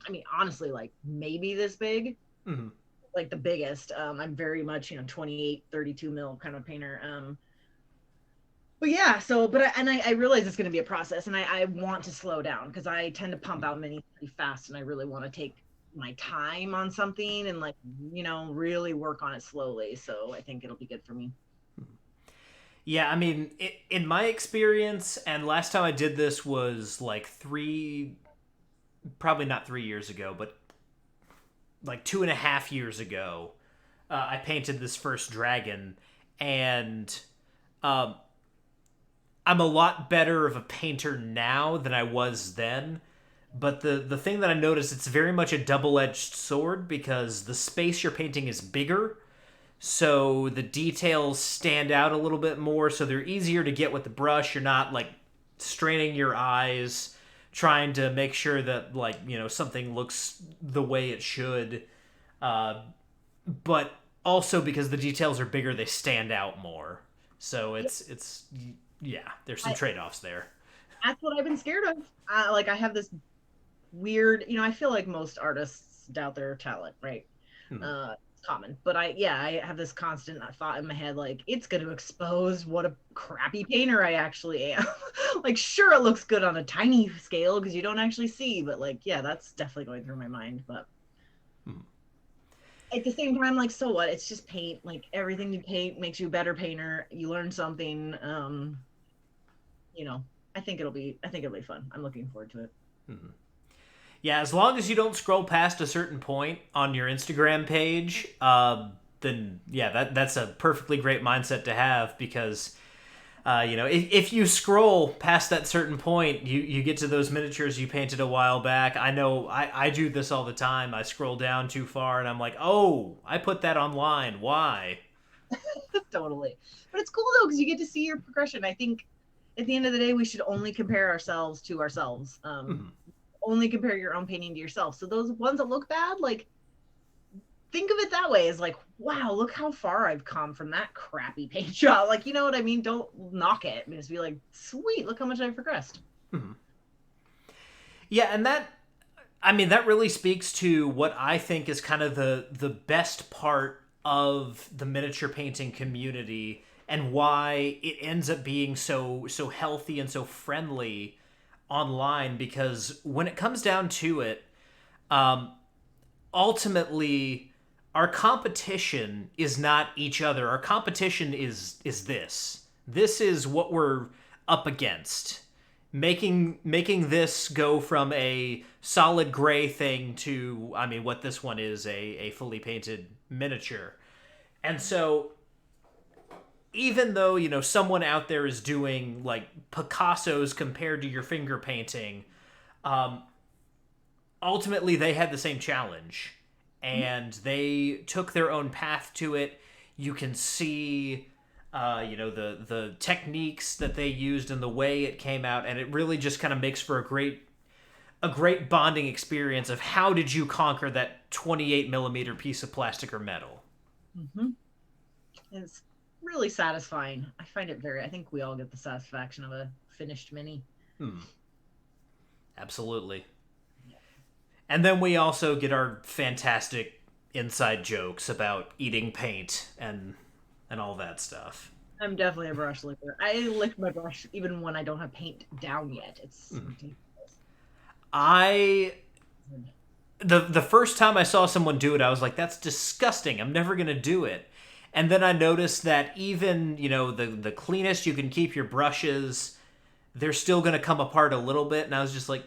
I mean, honestly, like maybe this big, Mm-hmm. like the biggest. I'm very much, 28, 32 mil kind of painter. But yeah, I realize it's going to be a process, and I want to slow down because I tend to pump out many pretty fast, and I really want to take my time on something and like, really work on it slowly. So I think it'll be good for me. Yeah, I mean, in my experience, and last time I did this was like probably not 3 years ago, but like 2.5 years ago. I painted this first dragon, and um, I'm a lot better of a painter now than I was then. But the thing that I noticed, it's very much a double edged sword because the space you're painting is bigger, so the details stand out a little bit more. So they're easier to get with the brush. You're not like straining your eyes trying to make sure that something looks the way it should. But also because the details are bigger, they stand out more. So it's yeah, there's some I, trade-offs there. that's what I've been scared of. Like I have this weird, I feel like most artists doubt their talent, right? Hmm. It's common, but I have this constant thought in my head, like it's going to expose what a crappy painter I actually am. Like, sure, it looks good on a tiny scale because you don't actually see, but like, yeah, that's definitely going through my mind. But at the same time, like, so what? It's just paint. Like, everything you paint makes you a better painter. You learn something. You know, I think it'll be fun. I'm looking forward to it. Yeah, as long as you don't scroll past a certain point on your Instagram page, then yeah, that's a perfectly great mindset to have because, if you scroll past that certain point, you get to those miniatures you painted a while back. I know I do this all the time. I scroll down too far and I'm like, oh, I put that online. Why? Totally. But it's cool though because you get to see your progression. I think at the end of the day, we should only compare ourselves to ourselves. Only compare your own painting to yourself. So those ones that look bad, like, think of it that way, as like, wow, look how far I've come from that crappy paint job. Like, you know what I mean? Don't knock it. Just be like, sweet, look how much I've progressed. Yeah, and that really speaks to what I think is kind of the best part of the miniature painting community and why it ends up being so healthy and so friendly online, because when it comes down to it, ultimately our competition is not each other. Our competition is this. This is what we're up against. Making this go from a solid gray thing to, I mean, what this one is, a fully painted miniature. And so even though, someone out there is doing like Picasso's compared to your finger painting, ultimately they had the same challenge and they took their own path to it. You can see, the techniques that they used and the way it came out, and it really just kind of makes for a great bonding experience of how did you conquer that 28 millimeter piece of plastic or metal. It's really satisfying. I think we all get the satisfaction of a finished mini. Absolutely. And then we also get our fantastic inside jokes about eating paint and all that stuff. I'm definitely a brush licker. I lick my brush even when I don't have paint down yet. It's ridiculous. The first time I saw someone do it, I was like, that's disgusting. I'm never going to do it. And then I noticed that even, the cleanest you can keep your brushes, they're still going to come apart a little bit. And I was just like,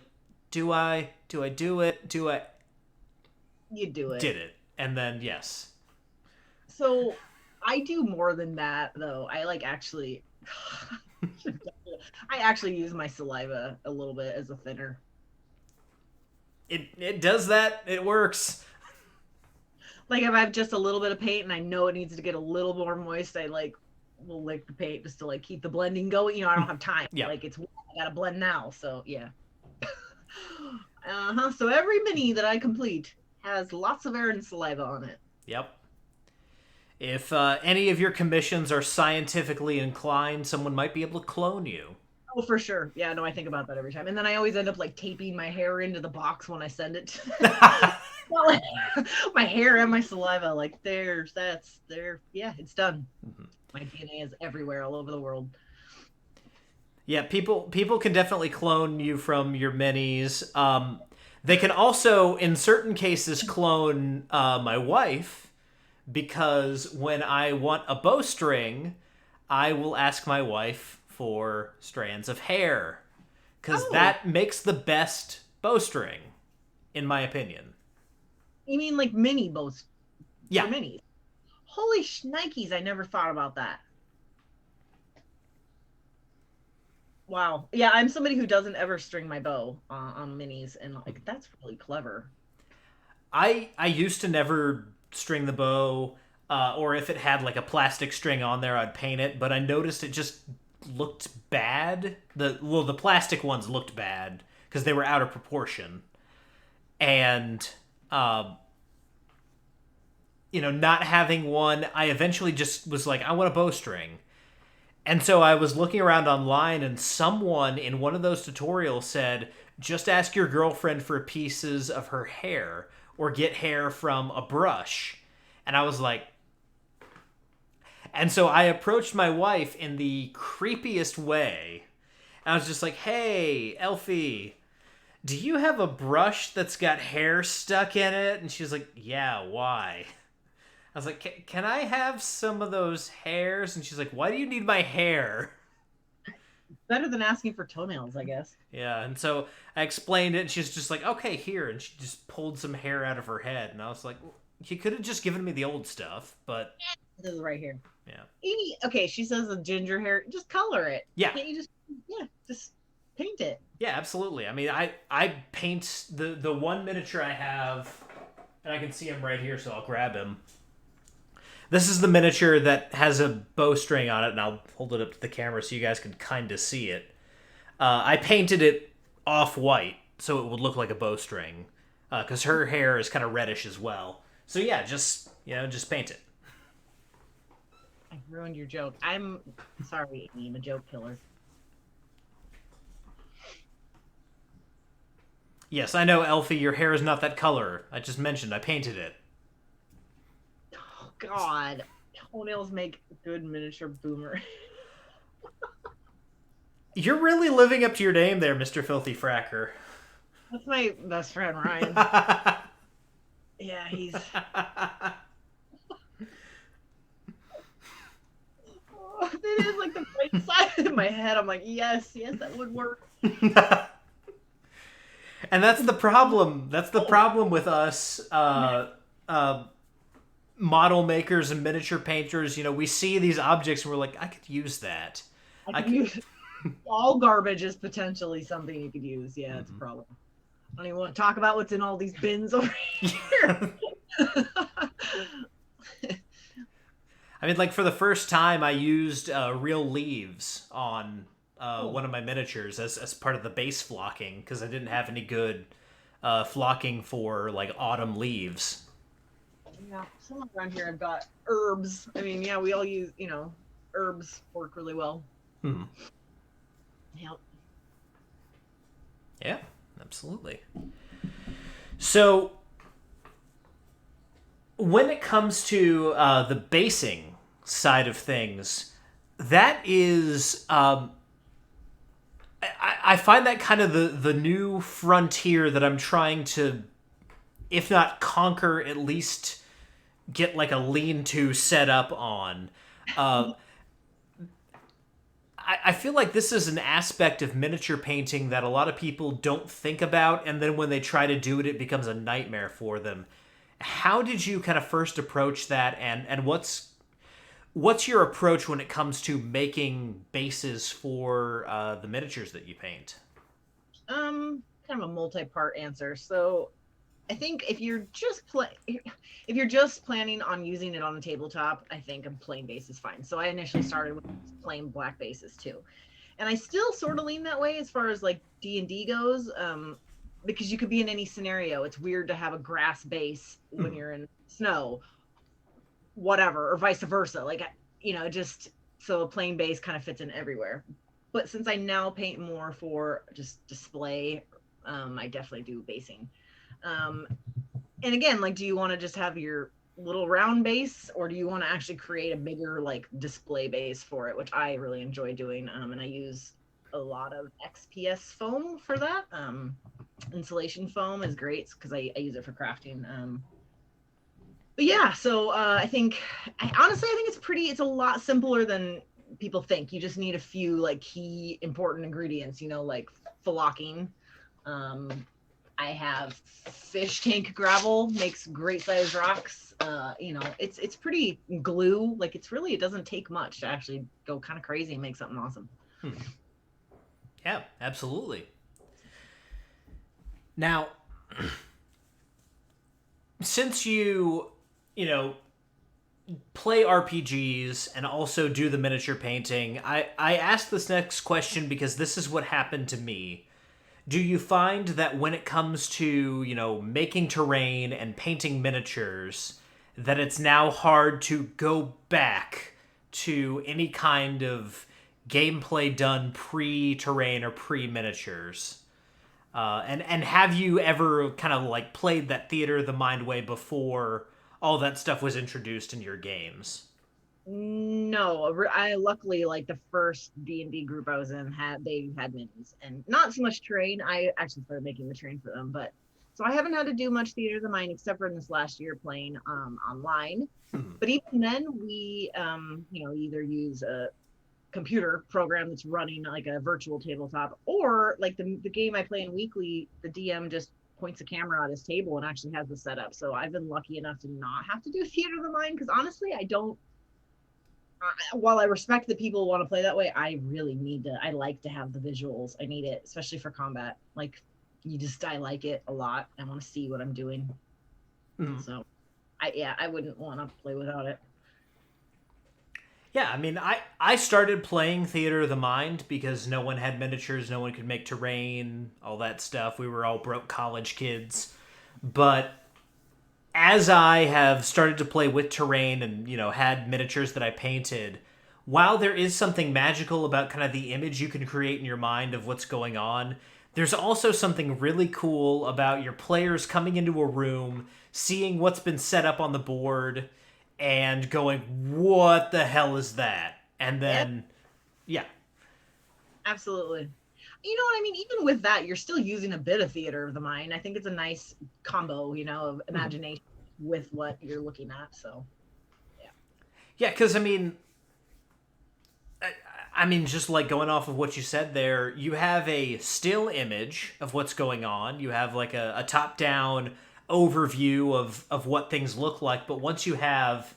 do I do it? You do it. Did it. And then, yes. So I do more than that, though. I actually use my saliva a little bit as a thinner. It does that. It works. Like, if I have just a little bit of paint and I know it needs to get a little more moist, I will lick the paint just to keep the blending going. I don't have time. Yeah. I gotta blend now. So yeah. So every mini that I complete has lots of air and saliva on it. Yep. If any of your commissions are scientifically inclined, someone might be able to clone you. Oh, for sure. Yeah, no, I think about that every time. And then I always end up taping my hair into the box when I send it. Well, my hair and my saliva, yeah, it's done. My DNA is everywhere, all over the world. Yeah, people can definitely clone you from your minis. They can also, in certain cases, clone my wife, because when I want a bowstring, I will ask my wife for strands of hair, because that makes the best bowstring, in my opinion. You mean mini bows? Yeah. Minis. Holy shnikes, I never thought about that. Wow. Yeah, I'm somebody who doesn't ever string my bow on minis, and that's really clever. I used to never string the bow, or if it had a plastic string on there, I'd paint it, but I noticed it just looked bad. The plastic ones looked bad because they were out of proportion. And not having one, I eventually just was like, I want a bowstring. And so I was looking around online, and someone in one of those tutorials said, just ask your girlfriend for pieces of her hair or get hair from a brush. And I was like... And so I approached my wife in the creepiest way. And I was just like, hey, Elfie, do you have a brush that's got hair stuck in it? And she was like, yeah, why? I was like, can I have some of those hairs? And she's like, why do you need my hair? Better than asking for toenails, I guess. Yeah, and so I explained it, and she's just like, okay, here. And she just pulled some hair out of her head. And I was like, well, you could have just given me the old stuff, but... This is right here. Yeah. Okay, she says the ginger hair, just color it. Yeah. Can't you just paint it? Yeah, absolutely. I mean, I paint the one miniature I have, and I can see him right here, so I'll grab him. This is the miniature that has a bowstring on it, and I'll hold it up to the camera so you guys can kind of see it. I painted it off-white, so it would look like a bowstring, because her hair is kind of reddish as well. So yeah, just paint it. I ruined your joke. I'm sorry, Amy, I'm a joke killer. Yes, I know, Elfie, your hair is not that color. I just mentioned I painted it. Oh, God. Toenails make good miniature boomer. You're really living up to your name there, Mr. Filthy Fracker. That's my best friend, Ryan. Yeah, he's... Oh, it is like the right side of my head. I'm like, yes, that would work. And that's the problem. That's the problem with us model makers and miniature painters. We see these objects and we're like, I could use that. I could use all garbage is potentially something you could use. Yeah, it's a problem. I don't even want to talk about what's in all these bins over here. I mean, like, for the first time, I used real leaves on one of my miniatures as part of the base flocking, because I didn't have any good flocking for, like, autumn leaves. Yeah, somewhere around here I've got herbs. I mean, yeah, we all use, herbs work really well. Yep. Yeah, absolutely. So, when it comes to the basing side of things, that is... I find that kind of the new frontier that I'm trying to, if not conquer, at least get like a lean-to set up on. I feel like this is an aspect of miniature painting that a lot of people don't think about, and then when they try to do it, it becomes a nightmare for them. How did you kind of first approach that, and what's your approach when it comes to making bases for the miniatures that you paint? Kind of a multi-part answer. So I think if you're just planning on using it on the tabletop, I think a plain base is fine. So I initially started with plain black bases too. And I still sort of lean that way as far as like D&D goes, because you could be in any scenario. It's weird to have a grass base when you're in snow, whatever, or vice versa. Like, just so a plain base kind of fits in everywhere. But since I now paint more for just display, I definitely do basing. And again, like, do you want to just have your little round base, or do you want to actually create a bigger like display base for it, which I really enjoy doing. And I use a lot of XPS foam for that. Insulation foam is great because I use it for crafting. But yeah, so I think it's a lot simpler than people think. You just need a few like key important ingredients, like flocking. I have fish tank gravel, makes great sized rocks. It's pretty glue. Like it doesn't take much to actually go kind of crazy and make something awesome. Yeah, absolutely. Now, since you play RPGs and also do the miniature painting, I asked this next question because this is what happened to me. Do you find that when it comes to, making terrain and painting miniatures, that it's now hard to go back to any kind of gameplay done pre-terrain or pre-miniatures? And have you ever kind of like played that theater of the mind way before all that stuff was introduced in your games? No, I luckily like the first D&D group I was in had minis and not so much terrain. I actually started making the terrain for them, but So I haven't had to do much theater of the mind except for in this last year playing online. But even then, we either use a computer program that's running like a virtual tabletop, or like the game I play in weekly, the DM just points a camera at his table and actually has the setup. So I've been lucky enough to not have to do theater of the mind, because honestly, I don't. While I respect that people want to play that way, I really need to. I like to have the visuals. I need it, especially for combat. Like, I like it a lot. I want to see what I'm doing. So, I wouldn't want to play without it. Yeah, I mean, I started playing Theater of the Mind because no one had miniatures, no one could make terrain, all that stuff. We were all broke college kids. But as I have started to play with terrain and, had miniatures that I painted, while there is something magical about kind of the image you can create in your mind of what's going on, there's also something really cool about your players coming into a room, seeing what's been set up on the board, and going, what the hell is that? And then, yeah. Absolutely. You know what I mean? Even with that, you're still using a bit of theater of the mind. I think it's a nice combo, of imagination with what you're looking at. So, yeah. Yeah, because, I mean, just like going off of what you said there, you have a still image of what's going on. You have like a top-down overview of what things look like. But once you have,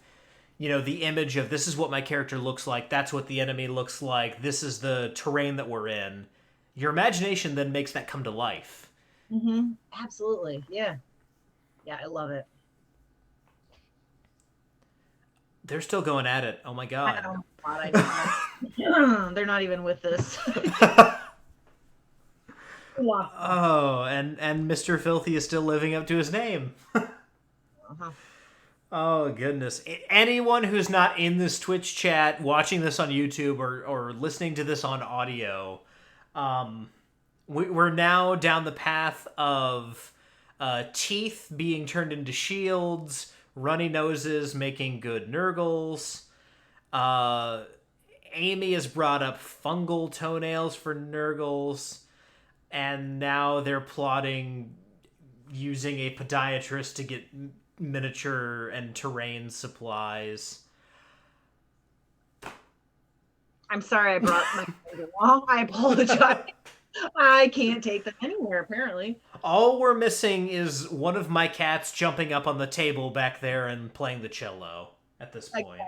the image of this is what my character looks like, that's what the enemy looks like, this is the terrain that we're in, your imagination then makes that come to life. Absolutely. Yeah. Yeah, I love it. They're still going at it. Oh my god. I know. They're not even with this. Oh, and Mr. Filthy is still living up to his name. Oh, goodness. Anyone who's not in this Twitch chat, watching this on YouTube, or listening to this on audio, we're now down the path of teeth being turned into shields, runny noses making good Nurgles. Amy has brought up fungal toenails for Nurgles. And now they're plotting using a podiatrist to get miniature and terrain supplies. I'm sorry I brought my along. I apologize. I can't take them anywhere, apparently. All we're missing is one of my cats jumping up on the table back there and playing the cello at this point.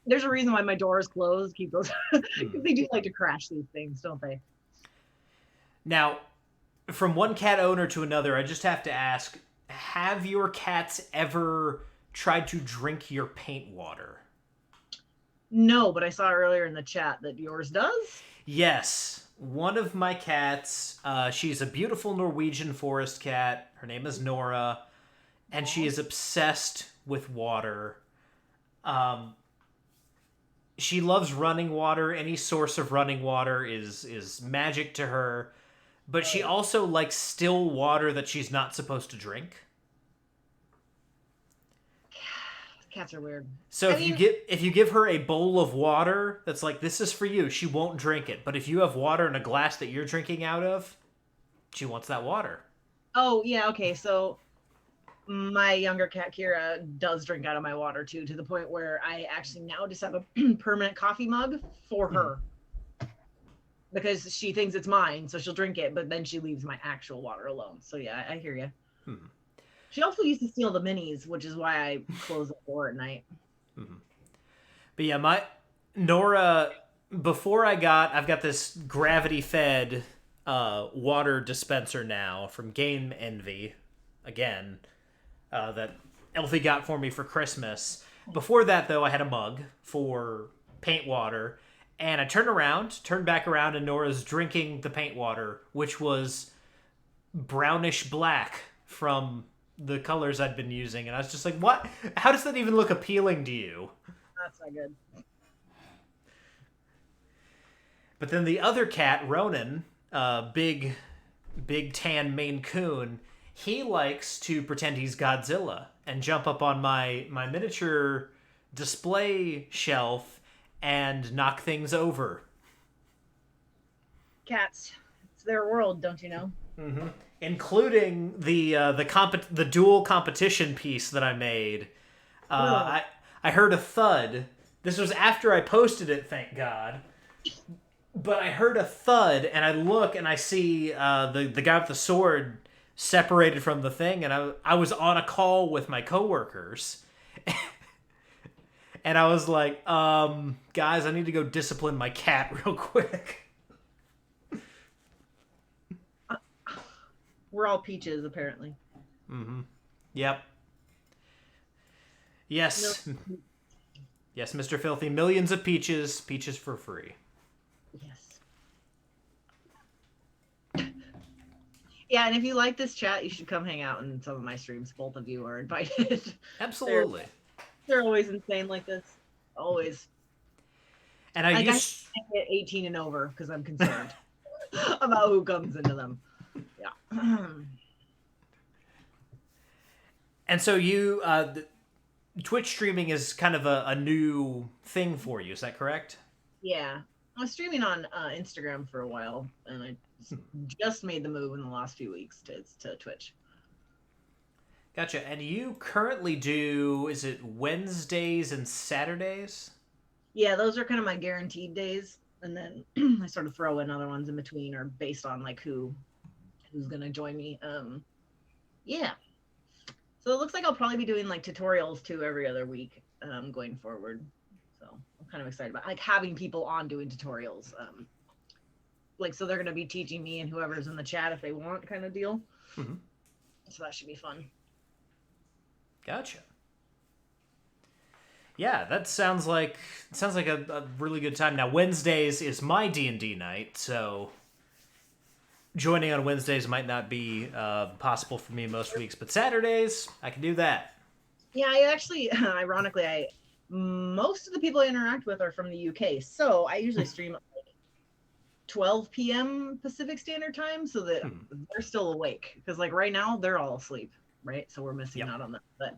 There's a reason why my door is closed. Keep those. Because they do like to crash these things, don't they? Now, from one cat owner to another, I just have to ask, have your cats ever tried to drink your paint water? No, but I saw earlier in the chat that yours does? Yes. One of my cats, she's a beautiful Norwegian forest cat. Her name is Nora, and she is obsessed with water. She loves running water. Any source of running water is magic to her. But she also likes still water that she's not supposed to drink. Cats are weird. So if you give her a bowl of water that's like, this is for you, she won't drink it. But if you have water in a glass that you're drinking out of, she wants that water. Oh, yeah, okay. So my younger cat, Kira, does drink out of my water, too, to the point where I actually now just have a permanent coffee mug for her. Because she thinks it's mine, so she'll drink it, but then she leaves my actual water alone. So yeah, I hear you. She also used to steal the minis, which is why I close the door at night. But yeah, my Nora, before I've got this gravity-fed water dispenser now from Game Envy, again, that Elfie got for me for Christmas. Before that, though, I had a mug for paint water. And I turned back around, and Nora's drinking the paint water, which was brownish black from the colors I'd been using. And I was just like, what? How does that even look appealing to you? That's not good. But then the other cat, Ronin, big tan Maine Coon, he likes to pretend he's Godzilla and jump up on my miniature display shelf and knock things over. Cats. It's their world, don't you know? including the dual competition piece that I made. I heard a thud. This was after I posted it, thank God. But I heard a thud, and I look and I see the guy with the sword separated from the thing, and I was on a call with my coworkers, and I was like, guys, I need to go discipline my cat real quick. We're all peaches, apparently. Yep. Yes. Yes, Mr. Filthy. Millions of peaches. Peaches for free. Yes. Yeah, and if you like this chat, you should come hang out in some of my streams. Both of you are invited. Absolutely. They're always insane like this. Always. And I used to get 18 and over because I'm concerned about who comes into them. Yeah. And so you, Twitch streaming is kind of a new thing for you. Is that correct? Yeah. I was streaming on Instagram for a while, and I just made the move in the last few weeks to Twitch. Gotcha. And you currently do, is it Wednesdays and Saturdays? Yeah, those are kind of my guaranteed days. And then I sort of throw in other ones in between or based on like who's going to join me. Yeah. So it looks like I'll probably be doing like tutorials too every other week going forward. So I'm kind of excited about like having people on doing tutorials. Like, so they're going to be teaching me and whoever's in the chat if they want kind of deal. Mm-hmm. So that should be fun. Gotcha. Yeah, that sounds like a really good time. Now Wednesdays is my D&D night, so joining on Wednesdays might not be possible for me most weeks, but Saturdays I can do that. Yeah, I actually, ironically, most of the people I interact with are from the UK, so I usually stream at like 12 p.m. Pacific Standard Time, so that they're still awake. Because like right now they're all asleep, right? So we're missing out on that. But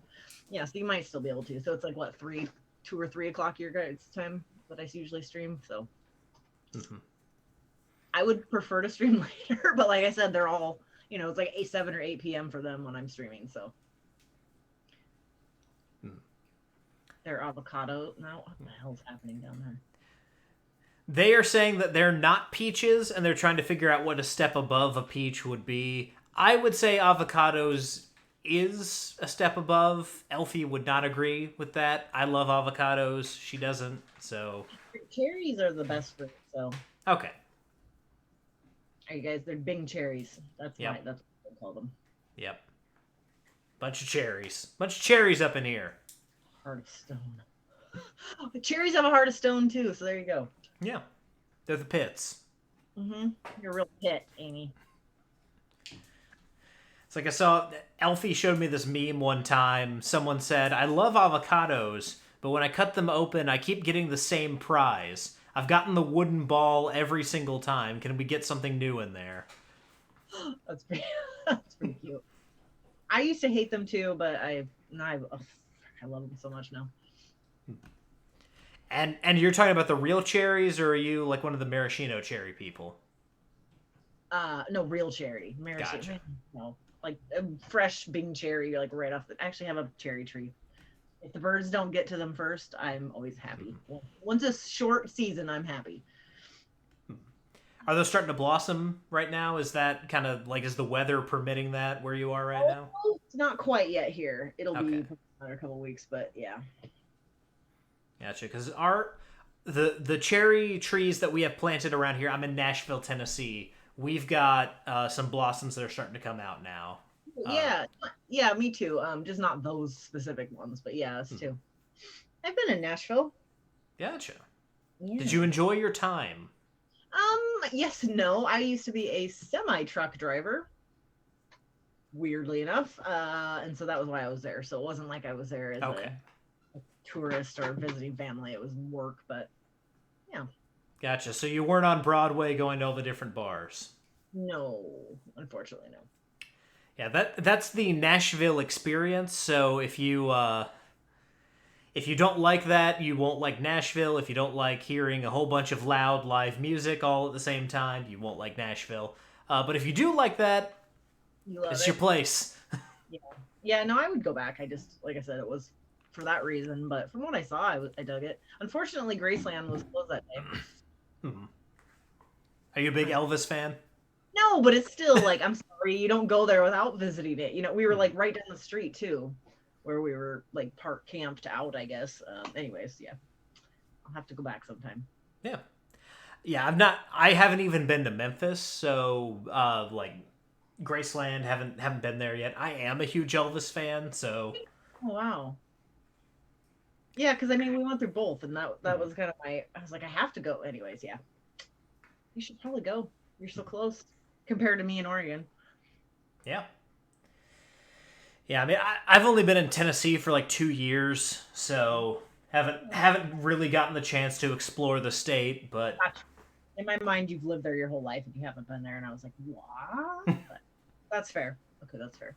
yeah, so you might still be able to. So it's like what, 2 or 3 o'clock your guys' time that I usually stream. So I would prefer to stream later, but like I said, they're all, it's like 7 or 8 p.m. for them when I'm streaming. So they're avocado. Now, what the hell's happening down there? They are saying that they're not peaches, and they're trying to figure out what a step above a peach would be. I would say avocados is a step above. Elfie would not agree with that. I love avocados. She doesn't, so... Cherries are the best fruit, so... Okay. Are you guys, they're Bing cherries. That's what I call them. Yep. Bunch of cherries. Bunch of cherries up in here. Heart of stone. The cherries have a heart of stone, too, so there you go. Yeah. They're the pits. Mm-hmm. You're a real pit, Amy. It's like I saw, Elfie showed me this meme one time. Someone said, I love avocados, but when I cut them open, I keep getting the same prize. I've gotten the wooden ball every single time. Can we get something new in there? That's pretty cute. I used to hate them too, but I love them so much now. And you're talking about the real cherries, or are you like one of the maraschino cherry people? No, real cherry. Maraschino. Gotcha. No, like a fresh Bing cherry, like right off I actually have a cherry tree. If the birds don't get to them first, I'm always happy. Once a short season, I'm happy. Are those starting to blossom right now? Is that kind of like, is the weather permitting that where you are right now? It's not quite yet here. It'll be another couple weeks, but yeah. Gotcha. Because the cherry trees that we have planted around here, I'm in Nashville, Tennessee. We've got some blossoms that are starting to come out now. Yeah, me too. Just not those specific ones, but yeah, us too. I've been in Nashville. Gotcha. Yeah. Did you enjoy your time? Yes and no. I used to be a semi-truck driver, weirdly enough, and so that was why I was there. So it wasn't like I was there as a tourist or visiting family. It was work, but yeah. Gotcha. So you weren't on Broadway going to all the different bars? No, unfortunately, no. Yeah, that's the Nashville experience. So if you don't like that, you won't like Nashville. If you don't like hearing a whole bunch of loud live music all at the same time, you won't like Nashville. But if you do like that, You love it's it. your place. Yeah, no, I would go back. I just, like I said, it was for that reason. But from what I saw, I dug it. Unfortunately, Graceland was closed that day. Hmm. Are you a big Elvis fan? No, but it's still like, I'm sorry, you don't go there without visiting it. You know, we were like right down the street too, where we were like park camped out, I guess. Anyways, yeah, I'll have to go back sometime. Yeah. Yeah, I haven't even been to Memphis, so like Graceland, haven't been there yet. I am a huge Elvis fan, so Oh wow. Yeah, because I mean, we went through both, and that was kind of my. I was like, I have to go. Anyways, yeah, you should probably go. You're so close compared to me in Oregon. yeah. Yeah, I mean, I've only been in Tennessee for like 2 years, so haven't really gotten the chance to explore the state. But In my mind, you've lived there your whole life, and you haven't been there. And I was like, what? But that's fair. Okay, that's fair.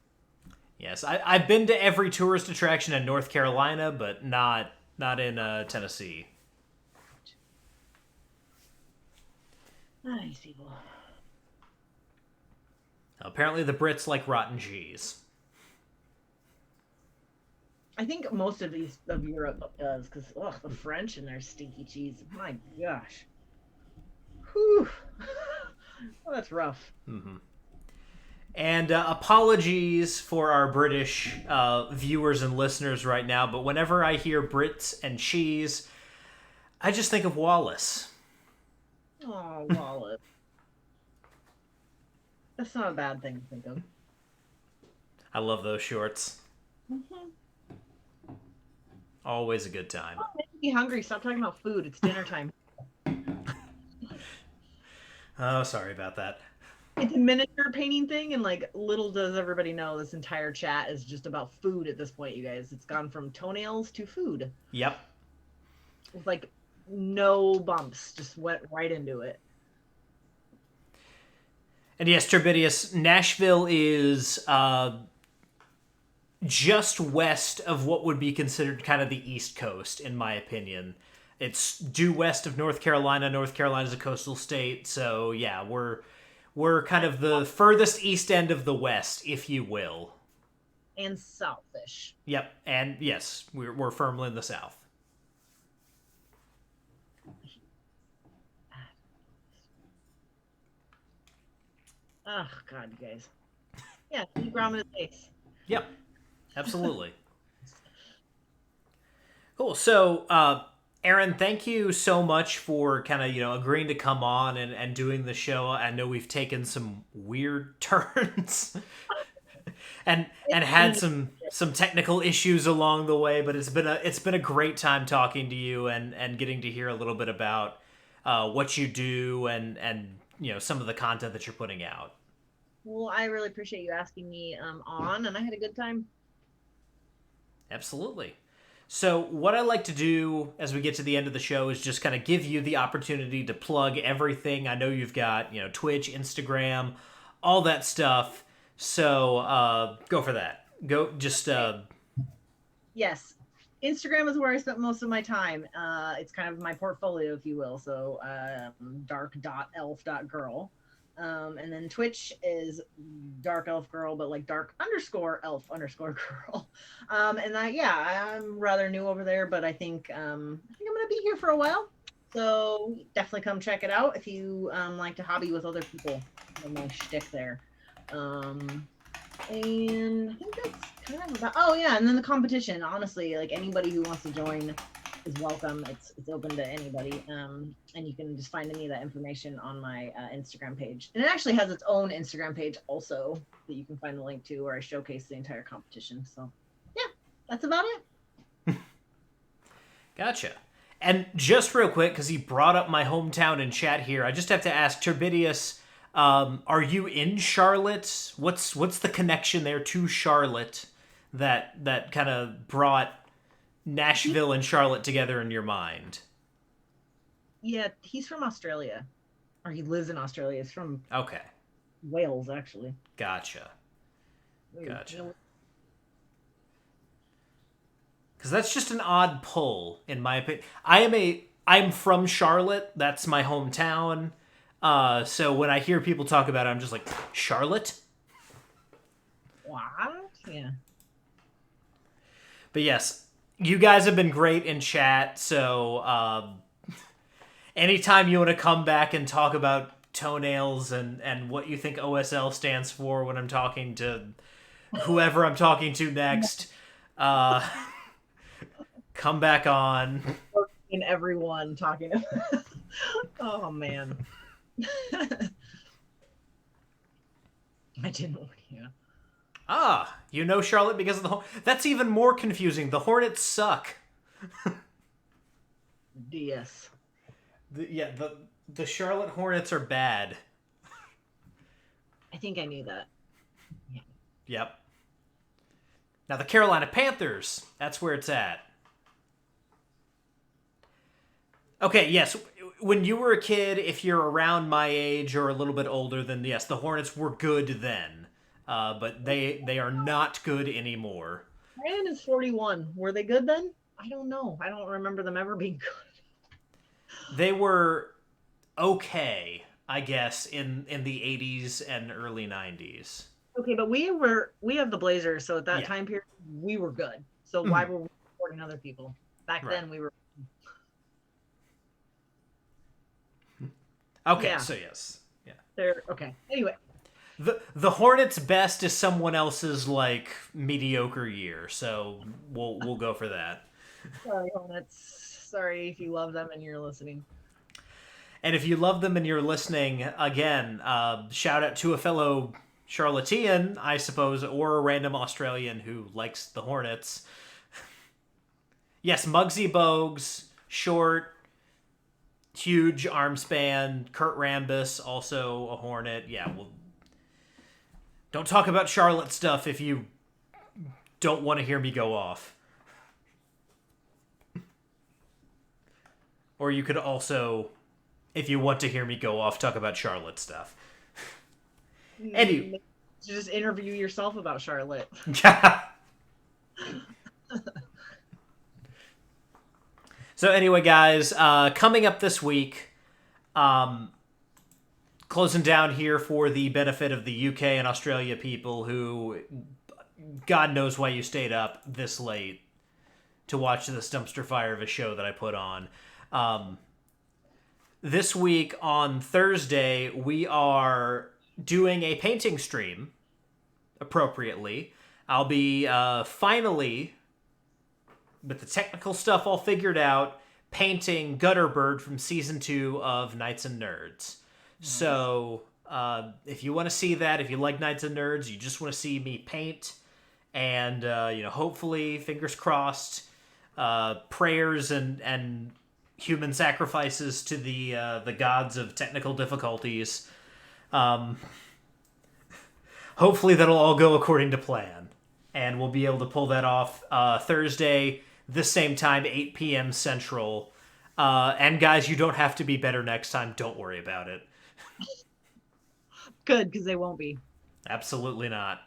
yes, I've been to every tourist attraction in North Carolina, but not in Tennessee. Nice people. Apparently, the Brits like rotten cheese. I think most of Europe does, because the French and their stinky cheese. My gosh. Whew. Well, that's rough. Mm-hmm. And apologies for our British viewers and listeners right now, but whenever I hear Brits and cheese, I just think of Wallace. Oh, Wallace. That's not a bad thing to think of. I love those shorts. Mm-hmm. Always a good time. Oh, make me hungry. Stop talking about food. It's dinner time. Oh, sorry about that. It's a miniature painting thing, and like little does everybody know, this entire chat is just about food at this point, you guys. It's gone from toenails to food. Yep. With like no bumps, just went right into it. And yes, Turbidius, Nashville is just west of what would be considered kind of the East Coast, in my opinion. It's due west of North Carolina. North Carolina's a coastal state, so yeah, we're kind of the furthest east end of the West, if you will. And southish. Yep, and yes, we're firmly in the South. Oh God, you guys. Yeah, keep ramen in face. Yep, absolutely. Cool. So, Aaron, thank you so much for kind of, agreeing to come on and doing the show. I know we've taken some weird turns and had some technical issues along the way, but it's been a great time talking to you and getting to hear a little bit about what you do and some of the content that you're putting out. Well, I really appreciate you asking me on, and I had a good time. Absolutely. So what I like to do as we get to the end of the show is just kind of give you the opportunity to plug everything. I know you've got, Twitch, Instagram, all that stuff. So go for that. Go just Yes. Instagram is where I spent most of my time. It's kind of my portfolio, if you will. So dark.elf.girl. And then Twitch is dark elf girl, but like dark_elf_girl. And I'm rather new over there, but I think I'm gonna be here for a while. So definitely come check it out if you like to hobby with other people. My shtick there. And I think that's kind of about. Oh yeah, and then the competition. Honestly, like anybody who wants to join is welcome. It's open to anybody. And you can just find any of that information on my Instagram page. And it actually has its own Instagram page also that you can find the link to, where I showcase the entire competition. So yeah, that's about it. Gotcha. And just real quick, because he brought up my hometown in chat here, I just have to ask Turbidius, are you in Charlotte? What's the connection there to Charlotte that kind of brought Nashville and Charlotte together in your mind? Yeah, he's from Australia, or he lives in Australia. He's from Wales, actually. Gotcha. Because that's just an odd pull, in my opinion. I'm from Charlotte. That's my hometown. So when I hear people talk about it, I'm just like, Charlotte? What? Yeah. But yes, you guys have been great in chat, so anytime you want to come back and talk about toenails and what you think OSL stands for when I'm talking to whoever I'm talking to next, come back on. And everyone talking about oh man. I didn't, yeah. You know Charlotte because of the that's even more confusing. The Hornets suck. DS. The Charlotte Hornets are bad. I think I knew that. Yeah. Yep. Now the Carolina Panthers, that's where it's at. Okay, yes, when you were a kid, if you're around my age or a little bit older, then yes, the Hornets were good then. But they are not good anymore. Ryan is 41. Were they good then? I don't know. I don't remember them ever being good. They were okay, I guess, in the 80s and early 90s. Okay, but we have the Blazers, so at that time period, we were good. So why were we supporting other people? Back then, we were. Okay, so yes. Yeah. They're okay. Anyway. The Hornets' best is someone else's like mediocre year, so we'll go for that. Sorry, Hornets. Sorry if you love them and you're listening. And if you love them and you're listening, again, shout out to a fellow Charlottean, I suppose, or a random Australian who likes the Hornets. Yes, Muggsy Bogues, short, huge arm span. Kurt Rambis, also a Hornet. Yeah, well, don't talk about Charlotte stuff if you don't want to hear me go off. Or you could also, if you want to hear me go off, talk about Charlotte stuff. Anyway. Just interview yourself about Charlotte. So anyway, guys, coming up this week, closing down here for the benefit of the UK and Australia people who, God knows why you stayed up this late to watch this dumpster fire of a show that I put on. This week on Thursday, we are doing a painting stream, appropriately. I'll be finally, with the technical stuff all figured out, painting Gutterbird from Season 2 of Knights and Nerds. Nice. So, if you want to see that, if you like Knights and Nerds, you just want to see me paint, and, hopefully, fingers crossed, prayers and human sacrifices to the gods of technical difficulties. Hopefully that'll all go according to plan, and we'll be able to pull that off Thursday, this same time, 8 p.m. Central. And guys, you don't have to be better next time. Don't worry about it. Good, because they won't be. Absolutely not.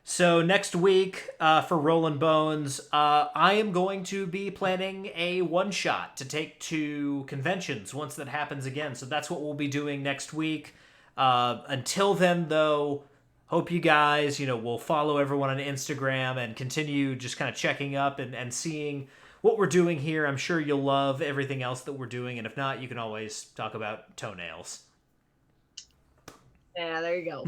So next week, for Rollin' Bones, I am going to be planning a one-shot to take to conventions once that happens again. So that's what we'll be doing next week. Until then, though, hope you guys, will follow everyone on Instagram and continue just kind of checking up and seeing what we're doing here. I'm sure you'll love everything else that we're doing. And if not, you can always talk about toenails. Yeah, there you go.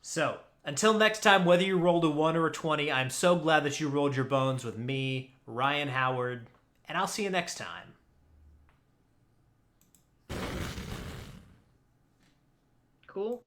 So, until next time, whether you rolled a 1 or a 20, I'm so glad that you rolled your bones with me, Ryan Howard, and I'll see you next time. Cool.